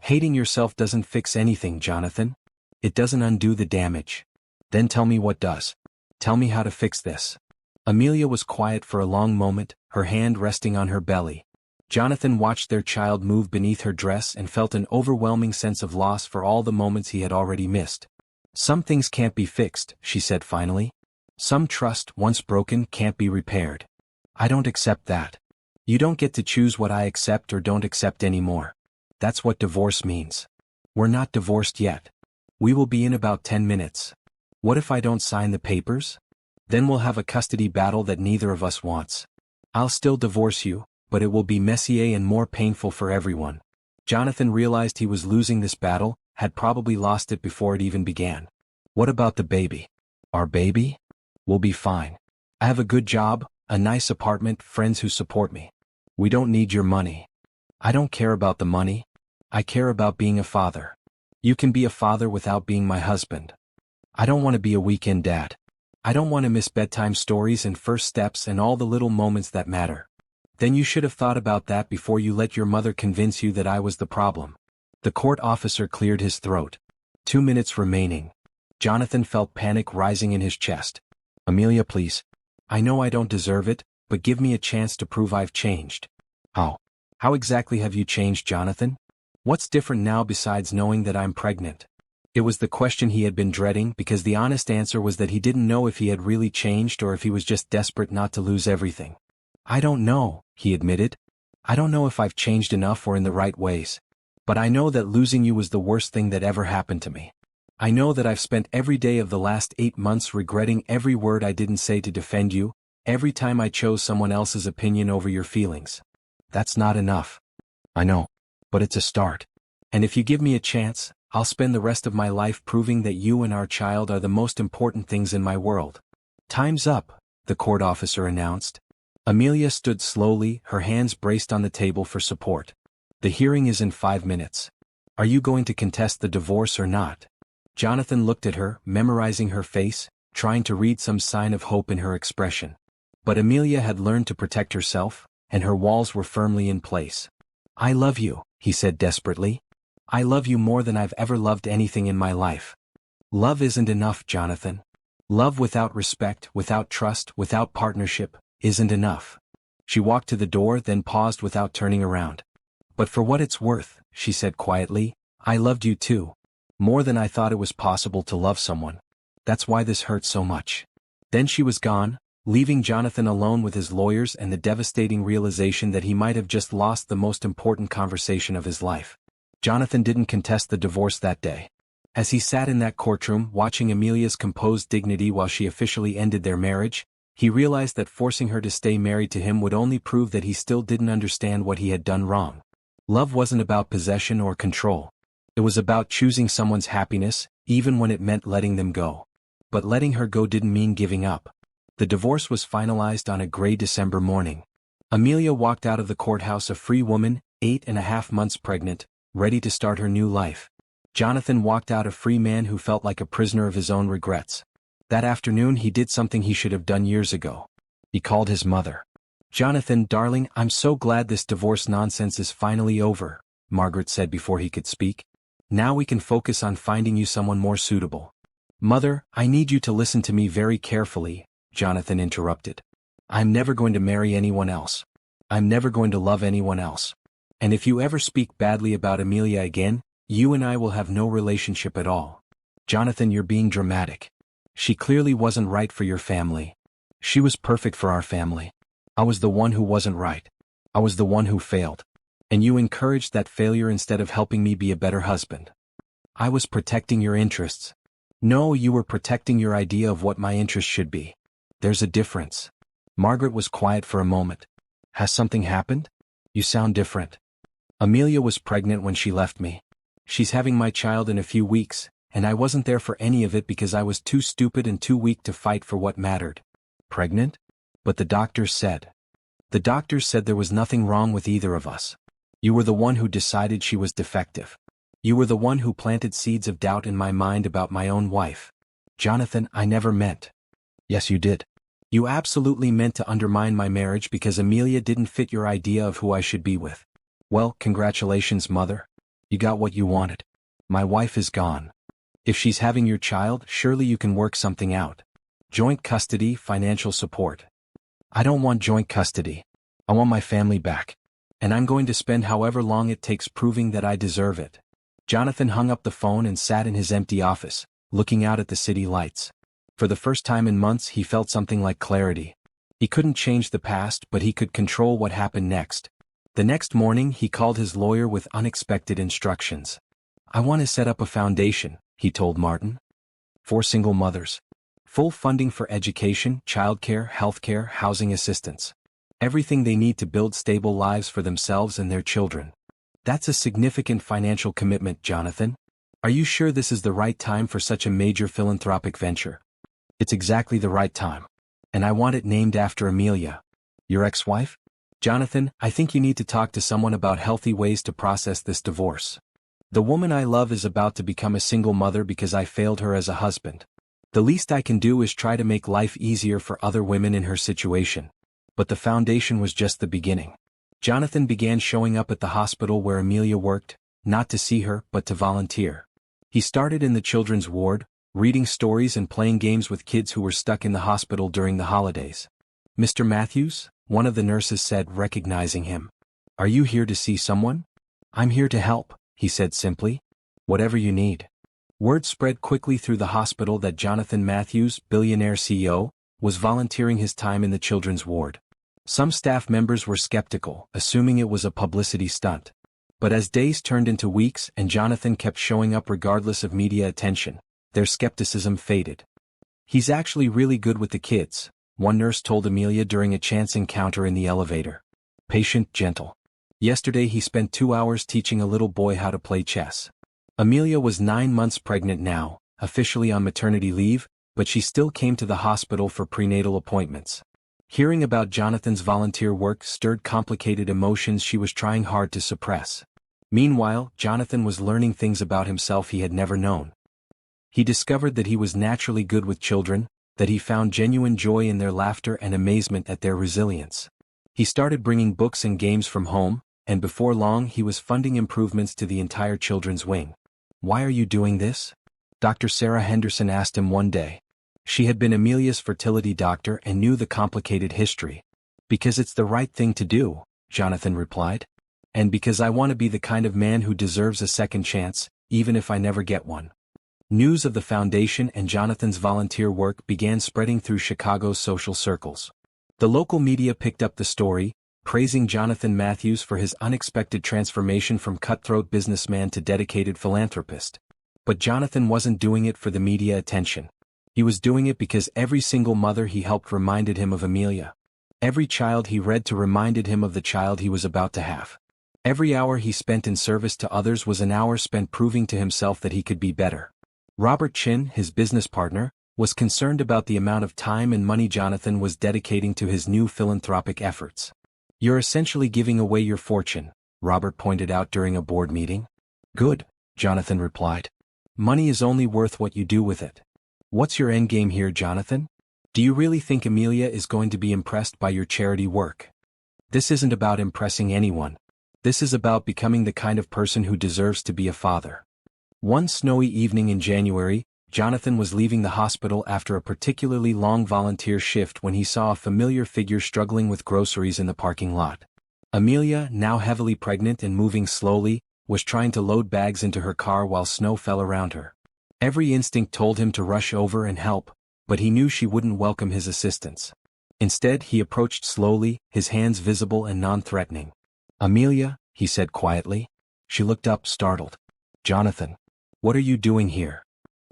"Hating yourself doesn't fix anything, Jonathan. It doesn't undo the damage. Then tell me what does. Tell me how to fix this. Amelia was quiet for a long moment, her hand resting on her belly. Jonathan watched their child move beneath her dress and felt an overwhelming sense of loss for all the moments he had already missed. Some things can't be fixed, she said finally. Some trust, once broken, can't be repaired. I don't accept that. You don't get to choose what I accept or don't accept anymore. That's what divorce means. We're not divorced yet. We will be in about 10 minutes. What if I don't sign the papers? Then we'll have a custody battle that neither of us wants. I'll still divorce you, but it will be messier and more painful for everyone. Jonathan realized he was losing this battle, had probably lost it before it even began. What about the baby? Our baby? We'll be fine. I have a good job, a nice apartment, friends who support me. We don't need your money. I don't care about the money. I care about being a father. You can be a father without being my husband. I don't want to be a weekend dad. I don't want to miss bedtime stories and first steps and all the little moments that matter. Then you should have thought about that before you let your mother convince you that I was the problem. The court officer cleared his throat. 2 minutes remaining. Jonathan felt panic rising in his chest. Amelia, please. I know I don't deserve it, but give me a chance to prove I've changed. How? How exactly have you changed, Jonathan? What's different now besides knowing that I'm pregnant? It was the question he had been dreading because the honest answer was that he didn't know if he had really changed or if he was just desperate not to lose everything. I don't know, he admitted. I don't know if I've changed enough or in the right ways. But I know that losing you was the worst thing that ever happened to me. I know that I've spent every day of the last 8 months regretting every word I didn't say to defend you, every time I chose someone else's opinion over your feelings. That's not enough. I know. But it's a start. And if you give me a chance, I'll spend the rest of my life proving that you and our child are the most important things in my world. Time's up, the court officer announced. Amelia stood slowly, her hands braced on the table for support. The hearing is in 5 minutes. Are you going to contest the divorce or not? Jonathan looked at her, memorizing her face, trying to read some sign of hope in her expression. But Amelia had learned to protect herself, and her walls were firmly in place. I love you, he said desperately. I love you more than I've ever loved anything in my life. Love isn't enough, Jonathan. Love without respect, without trust, without partnership, isn't enough. She walked to the door, then paused without turning around. But for what it's worth, she said quietly, I loved you too. More than I thought it was possible to love someone. That's why this hurts so much. Then she was gone, leaving Jonathan alone with his lawyers and the devastating realization that he might have just lost the most important conversation of his life. Jonathan didn't contest the divorce that day. As he sat in that courtroom watching Amelia's composed dignity while she officially ended their marriage, he realized that forcing her to stay married to him would only prove that he still didn't understand what he had done wrong. Love wasn't about possession or control. It was about choosing someone's happiness, even when it meant letting them go. But letting her go didn't mean giving up. The divorce was finalized on a gray December morning. Amelia walked out of the courthouse a free woman, 8.5 months pregnant, ready to start her new life. Jonathan walked out a free man who felt like a prisoner of his own regrets. That afternoon he did something he should have done years ago. He called his mother. Jonathan, darling, I'm so glad this divorce nonsense is finally over, Margaret said before he could speak. Now we can focus on finding you someone more suitable. Mother, I need you to listen to me very carefully, Jonathan interrupted. I'm never going to marry anyone else. I'm never going to love anyone else. And if you ever speak badly about Amelia again, you and I will have no relationship at all. Jonathan, you're being dramatic. She clearly wasn't right for your family. She was perfect for our family. I was the one who wasn't right. I was the one who failed. And you encouraged that failure instead of helping me be a better husband. I was protecting your interests. No, you were protecting your idea of what my interests should be. There's a difference. Margaret was quiet for a moment. Has something happened? You sound different. Amelia was pregnant when she left me. She's having my child in a few weeks, and I wasn't there for any of it because I was too stupid and too weak to fight for what mattered. Pregnant? But the doctors said. The doctors said there was nothing wrong with either of us. You were the one who decided she was defective. You were the one who planted seeds of doubt in my mind about my own wife. Jonathan, I never meant. Yes, you did. You absolutely meant to undermine my marriage because Amelia didn't fit your idea of who I should be with. Well, congratulations, Mother. You got what you wanted. My wife is gone. If she's having your child, surely you can work something out. Joint custody, financial support. I don't want joint custody. I want my family back. And I'm going to spend however long it takes proving that I deserve it. Jonathan hung up the phone and sat in his empty office, looking out at the city lights. For the first time in months he felt something like clarity. He couldn't change the past, but he could control what happened next. The next morning he called his lawyer with unexpected instructions. I want to set up a foundation, he told Martin. For single mothers. Full funding for education, childcare, healthcare, housing assistance. Everything they need to build stable lives for themselves and their children. That's a significant financial commitment, Jonathan. Are you sure this is the right time for such a major philanthropic venture? It's exactly the right time. And I want it named after Amelia. Your ex-wife? Jonathan, I think you need to talk to someone about healthy ways to process this divorce. The woman I love is about to become a single mother because I failed her as a husband. The least I can do is try to make life easier for other women in her situation. But the foundation was just the beginning. Jonathan began showing up at the hospital where Amelia worked, not to see her, but to volunteer. He started in the children's ward, reading stories and playing games with kids who were stuck in the hospital during the holidays. Mr. Matthews, one of the nurses said, recognizing him. Are you here to see someone? I'm here to help, he said simply. Whatever you need. Word spread quickly through the hospital that Jonathan Matthews, Billionaire CEO, was volunteering his time in the children's ward. Some staff members were skeptical, assuming it was a publicity stunt. But as days turned into weeks and Jonathan kept showing up regardless of media attention, their skepticism faded. He's actually really good with the kids, one nurse told Amelia during a chance encounter in the elevator. Patient, gentle. Yesterday he spent 2 hours teaching a little boy how to play chess. Amelia was 9 months pregnant now, officially on maternity leave, but she still came to the hospital for prenatal appointments. Hearing about Jonathan's volunteer work stirred complicated emotions she was trying hard to suppress. Meanwhile, Jonathan was learning things about himself he had never known. He discovered that he was naturally good with children, that he found genuine joy in their laughter and amazement at their resilience. He started bringing books and games from home, and before long he was funding improvements to the entire children's wing. Why are you doing this? Dr. Sarah Henderson asked him one day. She had been Amelia's fertility doctor and knew the complicated history. Because it's the right thing to do, Jonathan replied. And because I want to be the kind of man who deserves a second chance, even if I never get one. News of the foundation and Jonathan's volunteer work began spreading through Chicago's social circles. The local media picked up the story, praising Jonathan Matthews for his unexpected transformation from cutthroat businessman to dedicated philanthropist. But Jonathan wasn't doing it for the media attention. He was doing it because every single mother he helped reminded him of Amelia. Every child he read to reminded him of the child he was about to have. Every hour he spent in service to others was an hour spent proving to himself that he could be better. Robert Chin, his business partner, was concerned about the amount of time and money Jonathan was dedicating to his new philanthropic efforts. You're essentially giving away your fortune, Robert pointed out during a board meeting. Good, Jonathan replied. Money is only worth what you do with it. What's your endgame here, Jonathan? Do you really think Amelia is going to be impressed by your charity work? This isn't about impressing anyone. This is about becoming the kind of person who deserves to be a father. One snowy evening in January, Jonathan was leaving the hospital after a particularly long volunteer shift when he saw a familiar figure struggling with groceries in the parking lot. Amelia, now heavily pregnant and moving slowly, was trying to load bags into her car while snow fell around her. Every instinct told him to rush over and help, but he knew she wouldn't welcome his assistance. Instead, he approached slowly, his hands visible and non-threatening. Amelia, he said quietly. She looked up, startled. Jonathan, what are you doing here?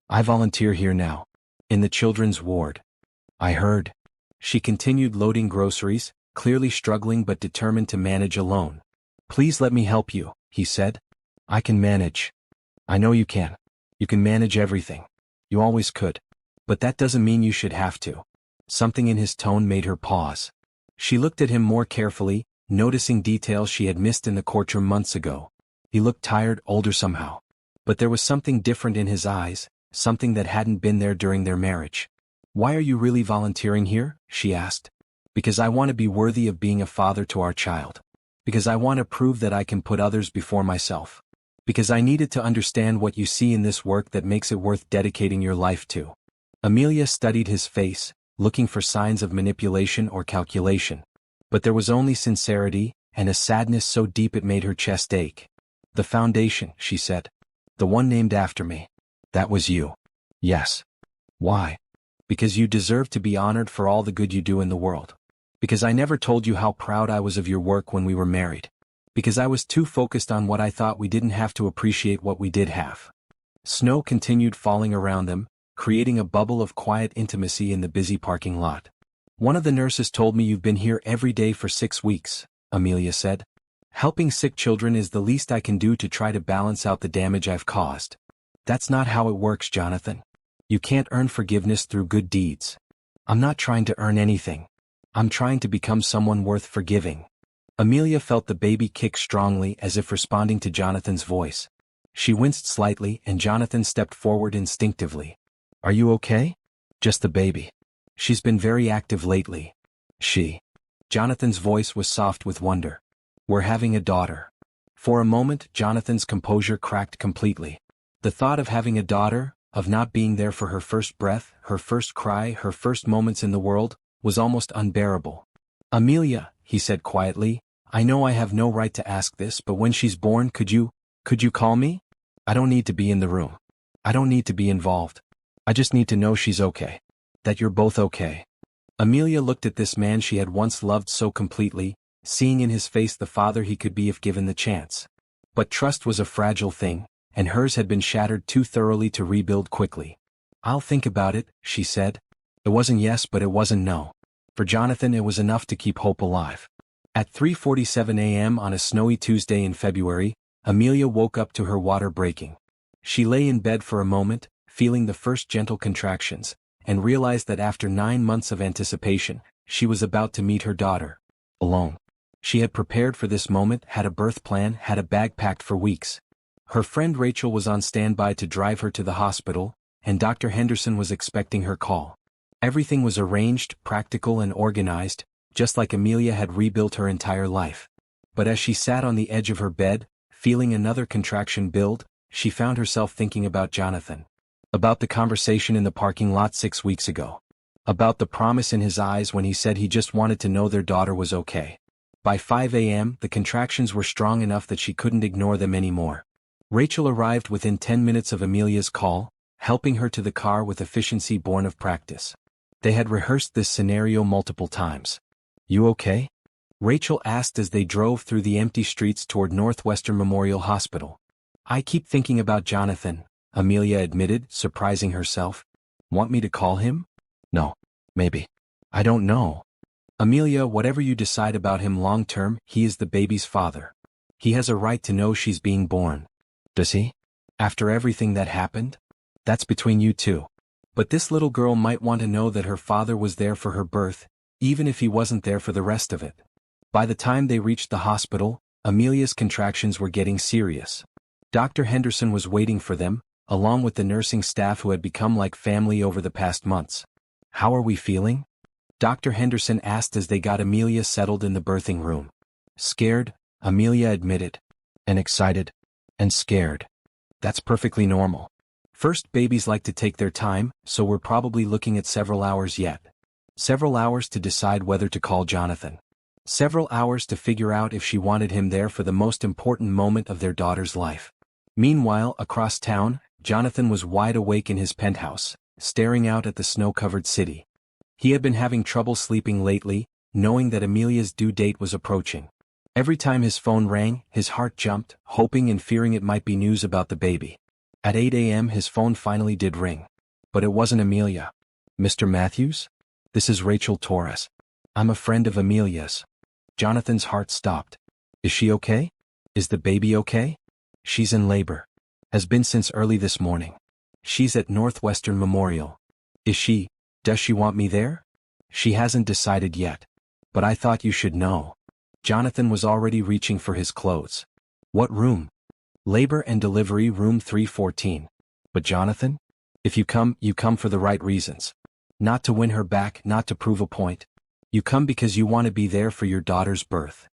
I volunteer here now. In the children's ward. I heard. She continued loading groceries, clearly struggling but determined to manage alone. Please let me help you, he said. I can manage. I know you can. You can manage everything. You always could. But that doesn't mean you should have to. Something in his tone made her pause. She looked at him more carefully, noticing details she had missed in the courtroom months ago. He looked tired, older somehow. But there was something different in his eyes, something that hadn't been there during their marriage. Why are you really volunteering here? She asked. Because I want to be worthy of being a father to our child. Because I want to prove that I can put others before myself. Because I needed to understand what you see in this work that makes it worth dedicating your life to. Amelia studied his face, looking for signs of manipulation or calculation. But there was only sincerity, and a sadness so deep it made her chest ache. The foundation, she said. The one named after me. That was you. Yes. Why? Because you deserve to be honored for all the good you do in the world. Because I never told you how proud I was of your work when we were married. Because I was too focused on what I thought we didn't have to appreciate what we did have. Snow continued falling around them, creating a bubble of quiet intimacy in the busy parking lot. One of the nurses told me you've been here every day for 6 weeks, Amelia said. Helping sick children is the least I can do to try to balance out the damage I've caused. That's not how it works, Jonathan. You can't earn forgiveness through good deeds. I'm not trying to earn anything. I'm trying to become someone worth forgiving. Amelia felt the baby kick strongly as if responding to Jonathan's voice. She winced slightly and Jonathan stepped forward instinctively. Are you okay? Just the baby. She's been very active lately. Jonathan's voice was soft with wonder. We're having a daughter. For a moment, Jonathan's composure cracked completely. The thought of having a daughter, of not being there for her first breath, her first cry, her first moments in the world, was almost unbearable. Amelia, he said quietly, I know I have no right to ask this, but when she's born, could you call me? I don't need to be in the room. I don't need to be involved. I just need to know she's okay. That you're both okay. Amelia looked at this man she had once loved so completely, seeing in his face the father he could be if given the chance. But trust was a fragile thing, and hers had been shattered too thoroughly to rebuild quickly. I'll think about it, she said. It wasn't yes, but it wasn't no. For Jonathan it was enough to keep hope alive. At 3:47 a.m. on a snowy Tuesday in February, Amelia woke up to her water breaking. She lay in bed for a moment, feeling the first gentle contractions, and realized that after 9 months of anticipation, she was about to meet her daughter. Alone. She had prepared for this moment, had a birth plan, had a bag packed for weeks. Her friend Rachel was on standby to drive her to the hospital, and Dr. Henderson was expecting her call. Everything was arranged, practical and organized, just like Amelia had rebuilt her entire life. But as she sat on the edge of her bed, feeling another contraction build, she found herself thinking about Jonathan. About the conversation in the parking lot 6 weeks ago. About the promise in his eyes when he said he just wanted to know their daughter was okay. By 5 a.m., the contractions were strong enough that she couldn't ignore them anymore. Rachel arrived within 10 minutes of Amelia's call, helping her to the car with efficiency born of practice. They had rehearsed this scenario multiple times. You okay? Rachel asked as they drove through the empty streets toward Northwestern Memorial Hospital. I keep thinking about Jonathan, Amelia admitted, surprising herself. Want me to call him? No. Maybe. I don't know. Amelia, whatever you decide about him long term, he is the baby's father. He has a right to know she's being born. Does he? After everything that happened? That's between you two. But this little girl might want to know that her father was there for her birth, even if he wasn't there for the rest of it. By the time they reached the hospital, Amelia's contractions were getting serious. Dr. Henderson was waiting for them, along with the nursing staff who had become like family over the past months. How are we feeling? Dr. Henderson asked as they got Amelia settled in the birthing room. Scared, Amelia admitted. And excited. And scared. That's perfectly normal. First babies like to take their time, so we're probably looking at several hours yet. Several hours to decide whether to call Jonathan. Several hours to figure out if she wanted him there for the most important moment of their daughter's life. Meanwhile, across town, Jonathan was wide awake in his penthouse, staring out at the snow-covered city. He had been having trouble sleeping lately, knowing that Amelia's due date was approaching. Every time his phone rang, his heart jumped, hoping and fearing it might be news about the baby. At 8 a.m. his phone finally did ring. But it wasn't Amelia. Mr. Matthews? This is Rachel Torres. I'm a friend of Amelia's. Jonathan's heart stopped. Is she okay? Is the baby okay? She's in labor. Has been since early this morning. She's at Northwestern Memorial. Does she want me there? She hasn't decided yet. But I thought you should know. Jonathan was already reaching for his clothes. What room? Labor and delivery room 314. But Jonathan? If you come for the right reasons. Not to win her back, not to prove a point. You come because you want to be there for your daughter's birth.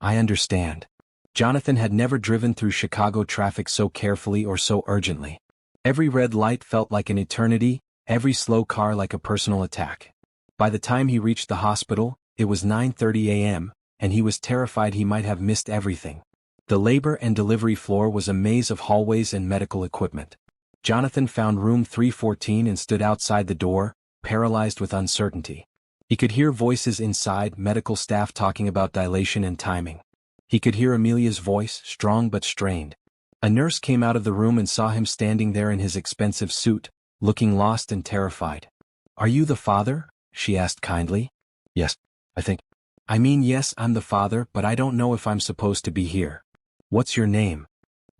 I understand. Jonathan had never driven through Chicago traffic so carefully or so urgently. Every red light felt like an eternity, every slow car like a personal attack. By the time he reached the hospital, it was 9:30 a.m., and he was terrified he might have missed everything. The labor and delivery floor was a maze of hallways and medical equipment. Jonathan found room 314 and stood outside the door, paralyzed with uncertainty. He could hear voices inside, medical staff talking about dilation and timing. He could hear Amelia's voice, strong but strained. A nurse came out of the room and saw him standing there in his expensive suit, looking lost and terrified. "Are you the father?" she asked kindly. "Yes, I think. Yes, I'm the father, but I don't know if I'm supposed to be here." "What's your name?"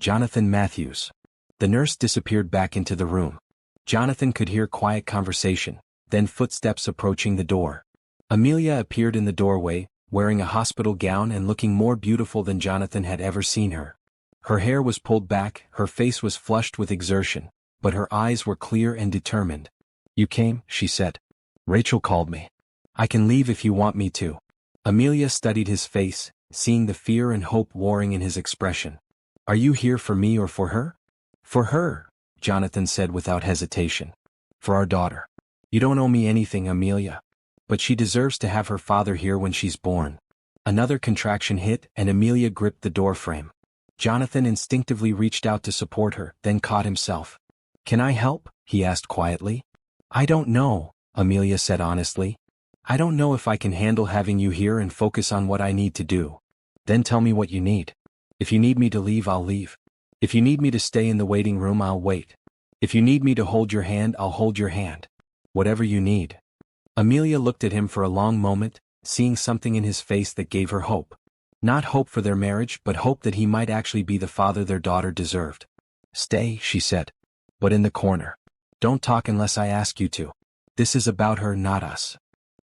"Jonathan Matthews." The nurse disappeared back into the room. Jonathan could hear quiet conversation, then footsteps approaching the door. Amelia appeared in the doorway, wearing a hospital gown and looking more beautiful than Jonathan had ever seen her. Her hair was pulled back, her face was flushed with exertion, but her eyes were clear and determined. "You came," she said. "Rachel called me. I can leave if you want me to." Amelia studied his face, seeing the fear and hope warring in his expression. "Are you here for me or for her?" "For her," Jonathan said without hesitation. "For our daughter. You don't owe me anything, Amelia. But she deserves to have her father here when she's born." Another contraction hit, and Amelia gripped the doorframe. Jonathan instinctively reached out to support her, then caught himself. "Can I help?" he asked quietly. "I don't know," Amelia said honestly. "I don't know if I can handle having you here and focus on what I need to do." "Then tell me what you need. If you need me to leave, I'll leave. If you need me to stay in the waiting room, I'll wait. If you need me to hold your hand, I'll hold your hand. Whatever you need." Amelia looked at him for a long moment, seeing something in his face that gave her hope. Not hope for their marriage, but hope that he might actually be the father their daughter deserved. "Stay," she said. "But in the corner. Don't talk unless I ask you to. This is about her, not us."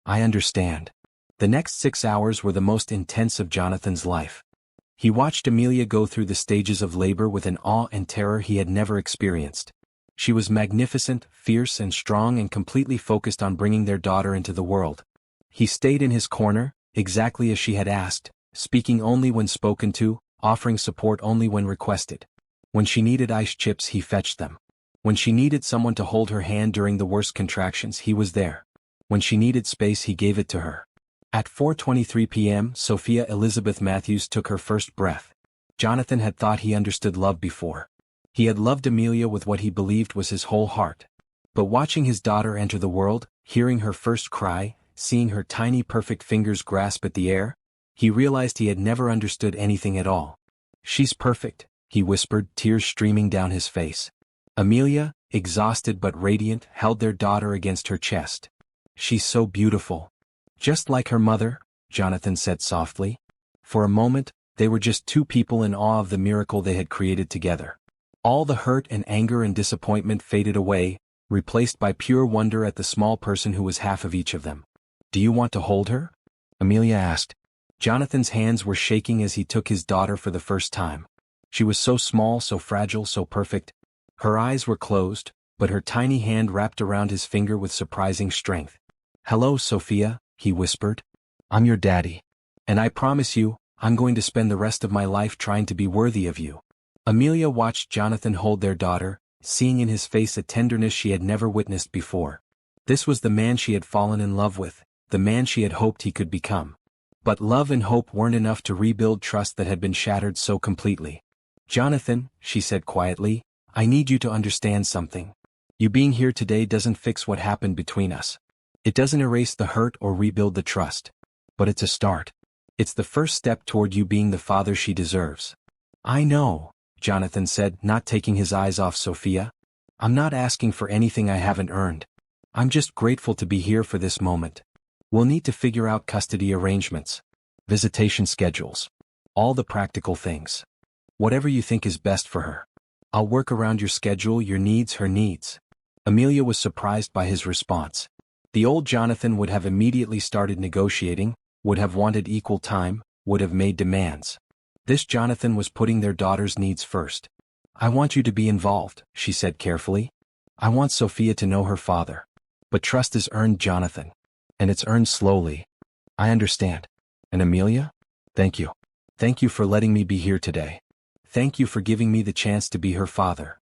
"I understand." The next 6 hours were the most intense of Jonathan's life. He watched Amelia go through the stages of labor with an awe and terror he had never experienced. She was magnificent, fierce and strong and completely focused on bringing their daughter into the world. He stayed in his corner, exactly as she had asked, speaking only when spoken to, offering support only when requested. When she needed ice chips, he fetched them. When she needed someone to hold her hand during the worst contractions, he was there. When she needed space, he gave it to her. At 4:23 p.m., Sophia Elizabeth Matthews took her first breath. Jonathan had thought he understood love before. He had loved Amelia with what he believed was his whole heart. But watching his daughter enter the world, hearing her first cry, seeing her tiny perfect fingers grasp at the air, he realized he had never understood anything at all. "She's perfect," he whispered, tears streaming down his face. Amelia, exhausted but radiant, held their daughter against her chest. "She's so beautiful. Just like her mother," Jonathan said softly. For a moment, they were just two people in awe of the miracle they had created together. All the hurt and anger and disappointment faded away, replaced by pure wonder at the small person who was half of each of them. "Do you want to hold her?" Amelia asked. Jonathan's hands were shaking as he took his daughter for the first time. She was so small, so fragile, so perfect. Her eyes were closed, but her tiny hand wrapped around his finger with surprising strength. "Hello, Sophia," he whispered. "I'm your daddy. And I promise you, I'm going to spend the rest of my life trying to be worthy of you." Amelia watched Jonathan hold their daughter, seeing in his face a tenderness she had never witnessed before. This was the man she had fallen in love with, the man she had hoped he could become. But love and hope weren't enough to rebuild trust that had been shattered so completely. "Jonathan," she said quietly, "I need you to understand something. You being here today doesn't fix what happened between us. It doesn't erase the hurt or rebuild the trust. But it's a start. It's the first step toward you being the father she deserves." "I know," Jonathan said, not taking his eyes off Sophia. "I'm not asking for anything I haven't earned. I'm just grateful to be here for this moment. We'll need to figure out custody arrangements, visitation schedules, all the practical things. Whatever you think is best for her. I'll work around your schedule, your needs, her needs." Amelia was surprised by his response. The old Jonathan would have immediately started negotiating, would have wanted equal time, would have made demands. This Jonathan was putting their daughter's needs first. "I want you to be involved," she said carefully. "I want Sophia to know her father. But trust is earned, Jonathan. And it's earned slowly." "I understand. And Amelia? Thank you. Thank you for letting me be here today. Thank you for giving me the chance to be her father.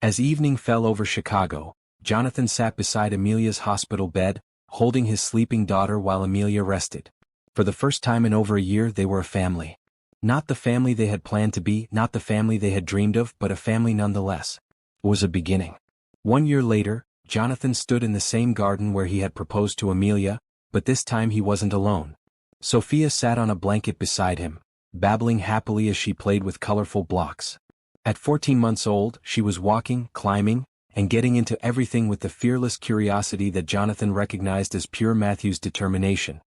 As evening fell over Chicago, Jonathan sat beside Amelia's hospital bed, holding his sleeping daughter while Amelia rested. For the first time in over a year they were a family. Not the family they had planned to be, not the family they had dreamed of, but a family nonetheless. It was a beginning. 1 year later, Jonathan stood in the same garden where he had proposed to Amelia, but this time he wasn't alone. Sophia sat on a blanket beside him, babbling happily as she played with colorful blocks. At 14 months old, she was walking, climbing, and getting into everything with the fearless curiosity that Jonathan recognized as pure Matthew's determination.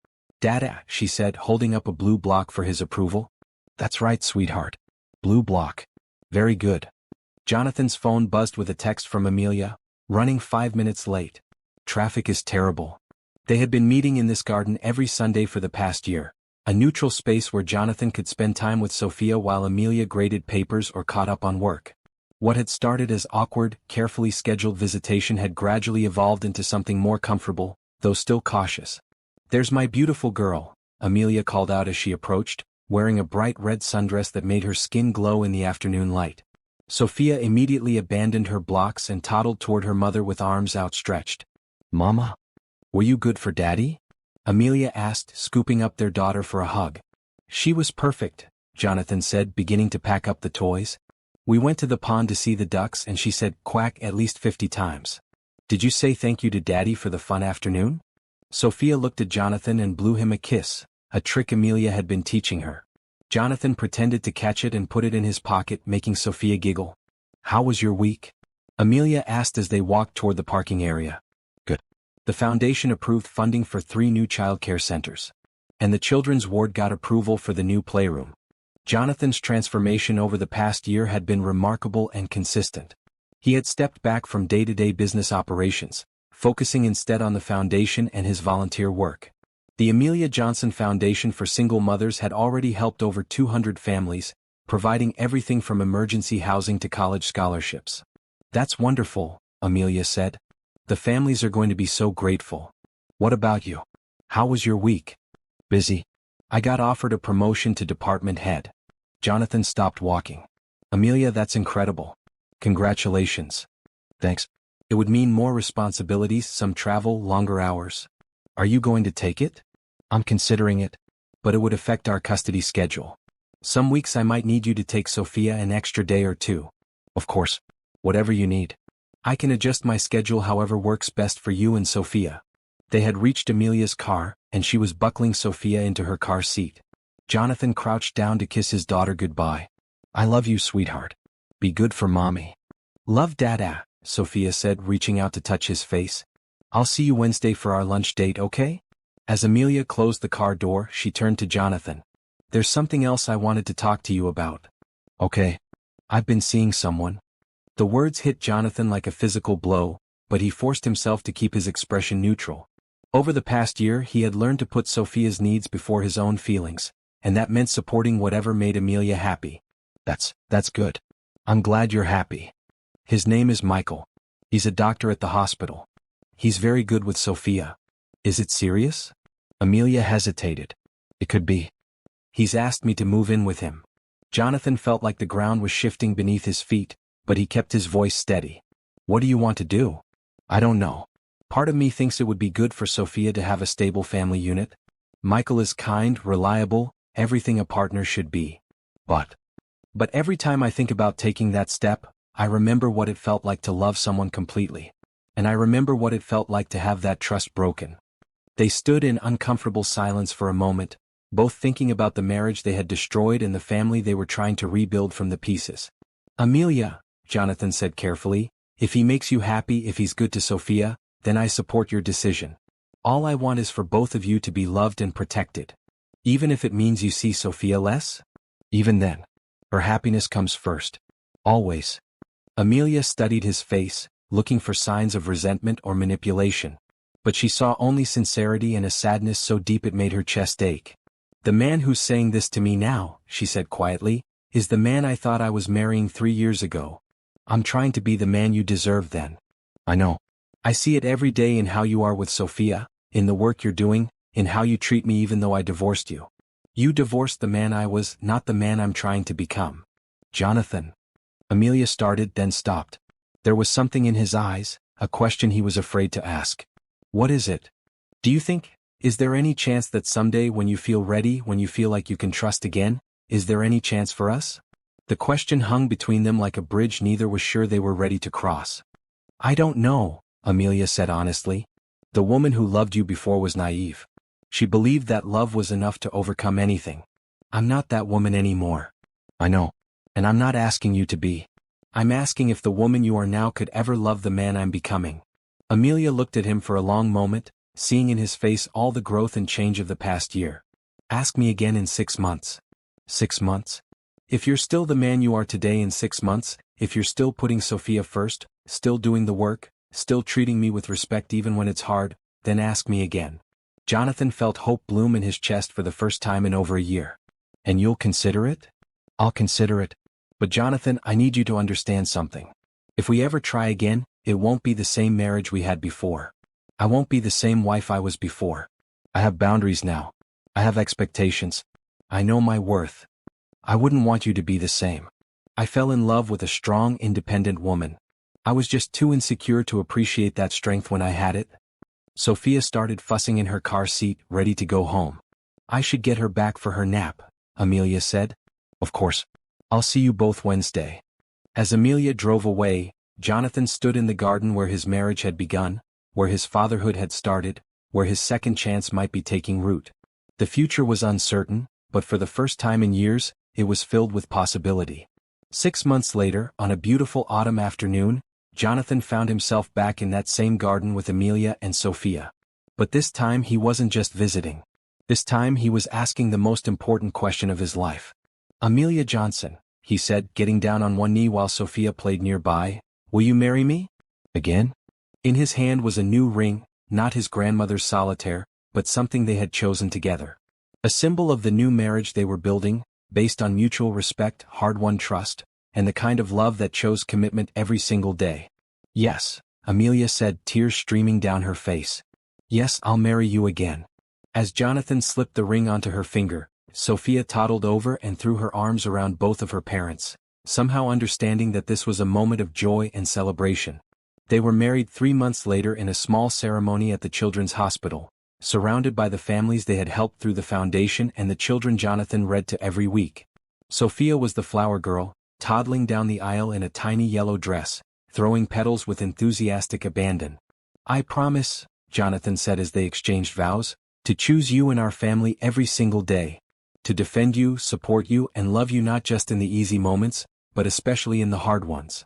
"Dada," she said, holding up a blue block for his approval. "That's right, sweetheart. Blue block. Very good." Jonathan's phone buzzed with a text from Amelia, running 5 minutes late. Traffic is terrible. They had been meeting in this garden every Sunday for the past year, a neutral space where Jonathan could spend time with Sophia while Amelia graded papers or caught up on work. What had started as awkward, carefully scheduled visitation had gradually evolved into something more comfortable, though still cautious. "There's my beautiful girl," Amelia called out as she approached, wearing a bright red sundress that made her skin glow in the afternoon light. Sophia immediately abandoned her blocks and toddled toward her mother with arms outstretched. "Mama? Were you good for Daddy?" Amelia asked, scooping up their daughter for a hug. "She was perfect," Jonathan said, beginning to pack up the toys. "We went to the pond to see the ducks and she said quack at least 50 times. Did you say thank you to Daddy for the fun afternoon?" Sophia looked at Jonathan and blew him a kiss, a trick Amelia had been teaching her. Jonathan pretended to catch it and put it in his pocket, making Sophia giggle. "How was your week?" Amelia asked as they walked toward the parking area. "Good. The foundation approved funding for 3 new childcare centers. And the children's ward got approval for the new playroom." Jonathan's transformation over the past year had been remarkable and consistent. He had stepped back from day-to-day business operations, focusing instead on the foundation and his volunteer work. The Amelia Johnson Foundation for Single Mothers had already helped over 200 families, providing everything from emergency housing to college scholarships. "That's wonderful," Amelia said. "The families are going to be so grateful. What about you? How was your week?" "Busy. I got offered a promotion to department head." Jonathan stopped walking. "Amelia, that's incredible. Congratulations." "Thanks. It would mean more responsibilities, some travel, longer hours." "Are you going to take it?" "I'm considering it. But it would affect our custody schedule. Some weeks I might need you to take Sophia an extra day or 2. "Of course. Whatever you need. I can adjust my schedule however works best for you and Sophia." They had reached Amelia's car, and she was buckling Sophia into her car seat. Jonathan crouched down to kiss his daughter goodbye. "I love you, sweetheart. Be good for Mommy." "Love Dada," Sophia said, reaching out to touch his face. "I'll see you Wednesday for our lunch date, okay?" As Amelia closed the car door, she turned to Jonathan. "There's something else I wanted to talk to you about." "Okay. I've been seeing someone." The words hit Jonathan like a physical blow, but he forced himself to keep his expression neutral. Over the past year he had learned to put Sophia's needs before his own feelings, and that meant supporting whatever made Amelia happy. That's good. I'm glad you're happy. His name is Michael. He's a doctor at the hospital. He's very good with Sophia." "Is it serious?" Amelia hesitated. "It could be. He's asked me to move in with him." Jonathan felt like the ground was shifting beneath his feet, but he kept his voice steady. "What do you want to do?" "I don't know. Part of me thinks it would be good for Sophia to have a stable family unit. Michael is kind, reliable, everything a partner should be. But every time I think about taking that step, I remember what it felt like to love someone completely. And I remember what it felt like to have that trust broken." They stood in uncomfortable silence for a moment, both thinking about the marriage they had destroyed and the family they were trying to rebuild from the pieces. "Amelia," Jonathan said carefully, "if he makes you happy, if he's good to Sophia, then I support your decision. All I want is for both of you to be loved and protected. Even if it means you see Sophia less? Even then. Her happiness comes first. Always." Amelia studied his face, looking for signs of resentment or manipulation. But she saw only sincerity and a sadness so deep it made her chest ache. "The man who's saying this to me now," she said quietly, "is the man I thought I was marrying 3 years ago. I'm trying to be the man you deserved then." "I know. I see it every day in how you are with Sophia, in the work you're doing, in how you treat me even though I divorced you. You divorced the man I was, not the man I'm trying to become. Jonathan. Amelia started, then stopped. There was something in his eyes, a question he was afraid to ask. What is it? Do you think? Is there any chance that someday when you feel ready, when you feel like you can trust again, is there any chance for us? The question hung between them like a bridge neither was sure they were ready to cross. I don't know, Amelia said honestly. The woman who loved you before was naive. She believed that love was enough to overcome anything. I'm not that woman anymore. I know. And I'm not asking you to be. I'm asking if the woman you are now could ever love the man I'm becoming. Amelia looked at him for a long moment, seeing in his face all the growth and change of the past year. Ask me again in 6 months. 6 months? If you're still the man you are today in 6 months, if you're still putting Sophia first, still doing the work, still treating me with respect even when it's hard, then ask me again. Jonathan felt hope bloom in his chest for the first time in over a year. And you'll consider it? I'll consider it. But Jonathan, I need you to understand something. If we ever try again, it won't be the same marriage we had before. I won't be the same wife I was before. I have boundaries now. I have expectations. I know my worth. I wouldn't want you to be the same. I fell in love with a strong, independent woman. I was just too insecure to appreciate that strength when I had it. Sophia started fussing in her car seat, ready to go home. I should get her back for her nap, Amelia said. Of course. I'll see you both Wednesday. As Amelia drove away, Jonathan stood in the garden where his marriage had begun, where his fatherhood had started, where his second chance might be taking root. The future was uncertain, but for the first time in years, it was filled with possibility. 6 months later, on a beautiful autumn afternoon, Jonathan found himself back in that same garden with Amelia and Sophia. But this time he wasn't just visiting. This time he was asking the most important question of his life. Amelia Johnson, he said, getting down on one knee while Sophia played nearby, will you marry me? Again? In his hand was a new ring, not his grandmother's solitaire, but something they had chosen together. A symbol of the new marriage they were building, based on mutual respect, hard-won trust, and the kind of love that chose commitment every single day. Yes, Amelia said, tears streaming down her face. Yes, I'll marry you again. As Jonathan slipped the ring onto her finger, Sophia toddled over and threw her arms around both of her parents, somehow understanding that this was a moment of joy and celebration. They were married 3 months later in a small ceremony at the Children's Hospital, surrounded by the families they had helped through the foundation and the children Jonathan read to every week. Sophia was the flower girl, toddling down the aisle in a tiny yellow dress, throwing petals with enthusiastic abandon. I promise, Jonathan said as they exchanged vows, to choose you in our family every single day. To defend you, support you, and love you not just in the easy moments, but especially in the hard ones.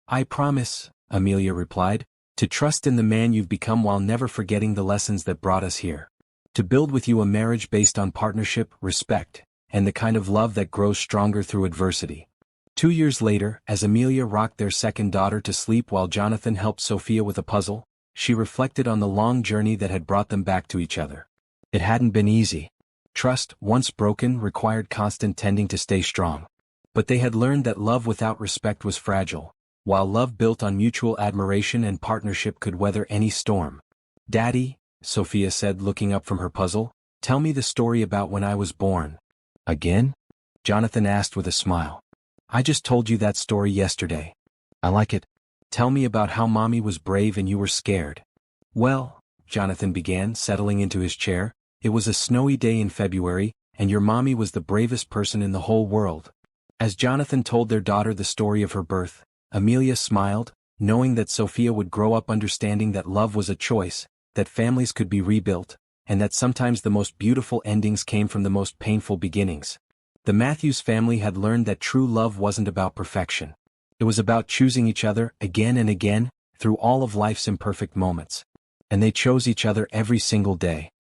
I promise, Amelia replied, to trust in the man you've become while never forgetting the lessons that brought us here. To build with you a marriage based on partnership, respect, and the kind of love that grows stronger through adversity. 2 years later, as Amelia rocked their second daughter to sleep while Jonathan helped Sophia with a puzzle, she reflected on the long journey that had brought them back to each other. It hadn't been easy. Trust, once broken, required constant tending to stay strong. But they had learned that love without respect was fragile, while love built on mutual admiration and partnership could weather any storm. Daddy, Sophia said looking up from her puzzle, tell me the story about when I was born. Again? Jonathan asked with a smile. I just told you that story yesterday. I like it. Tell me about how Mommy was brave and you were scared. Well, Jonathan began, settling into his chair, it was a snowy day in February, and your mommy was the bravest person in the whole world. As Jonathan told their daughter the story of her birth, Amelia smiled, knowing that Sophia would grow up understanding that love was a choice, that families could be rebuilt, and that sometimes the most beautiful endings came from the most painful beginnings. The Matthews family had learned that true love wasn't about perfection. It was about choosing each other again and again, through all of life's imperfect moments. And they chose each other every single day.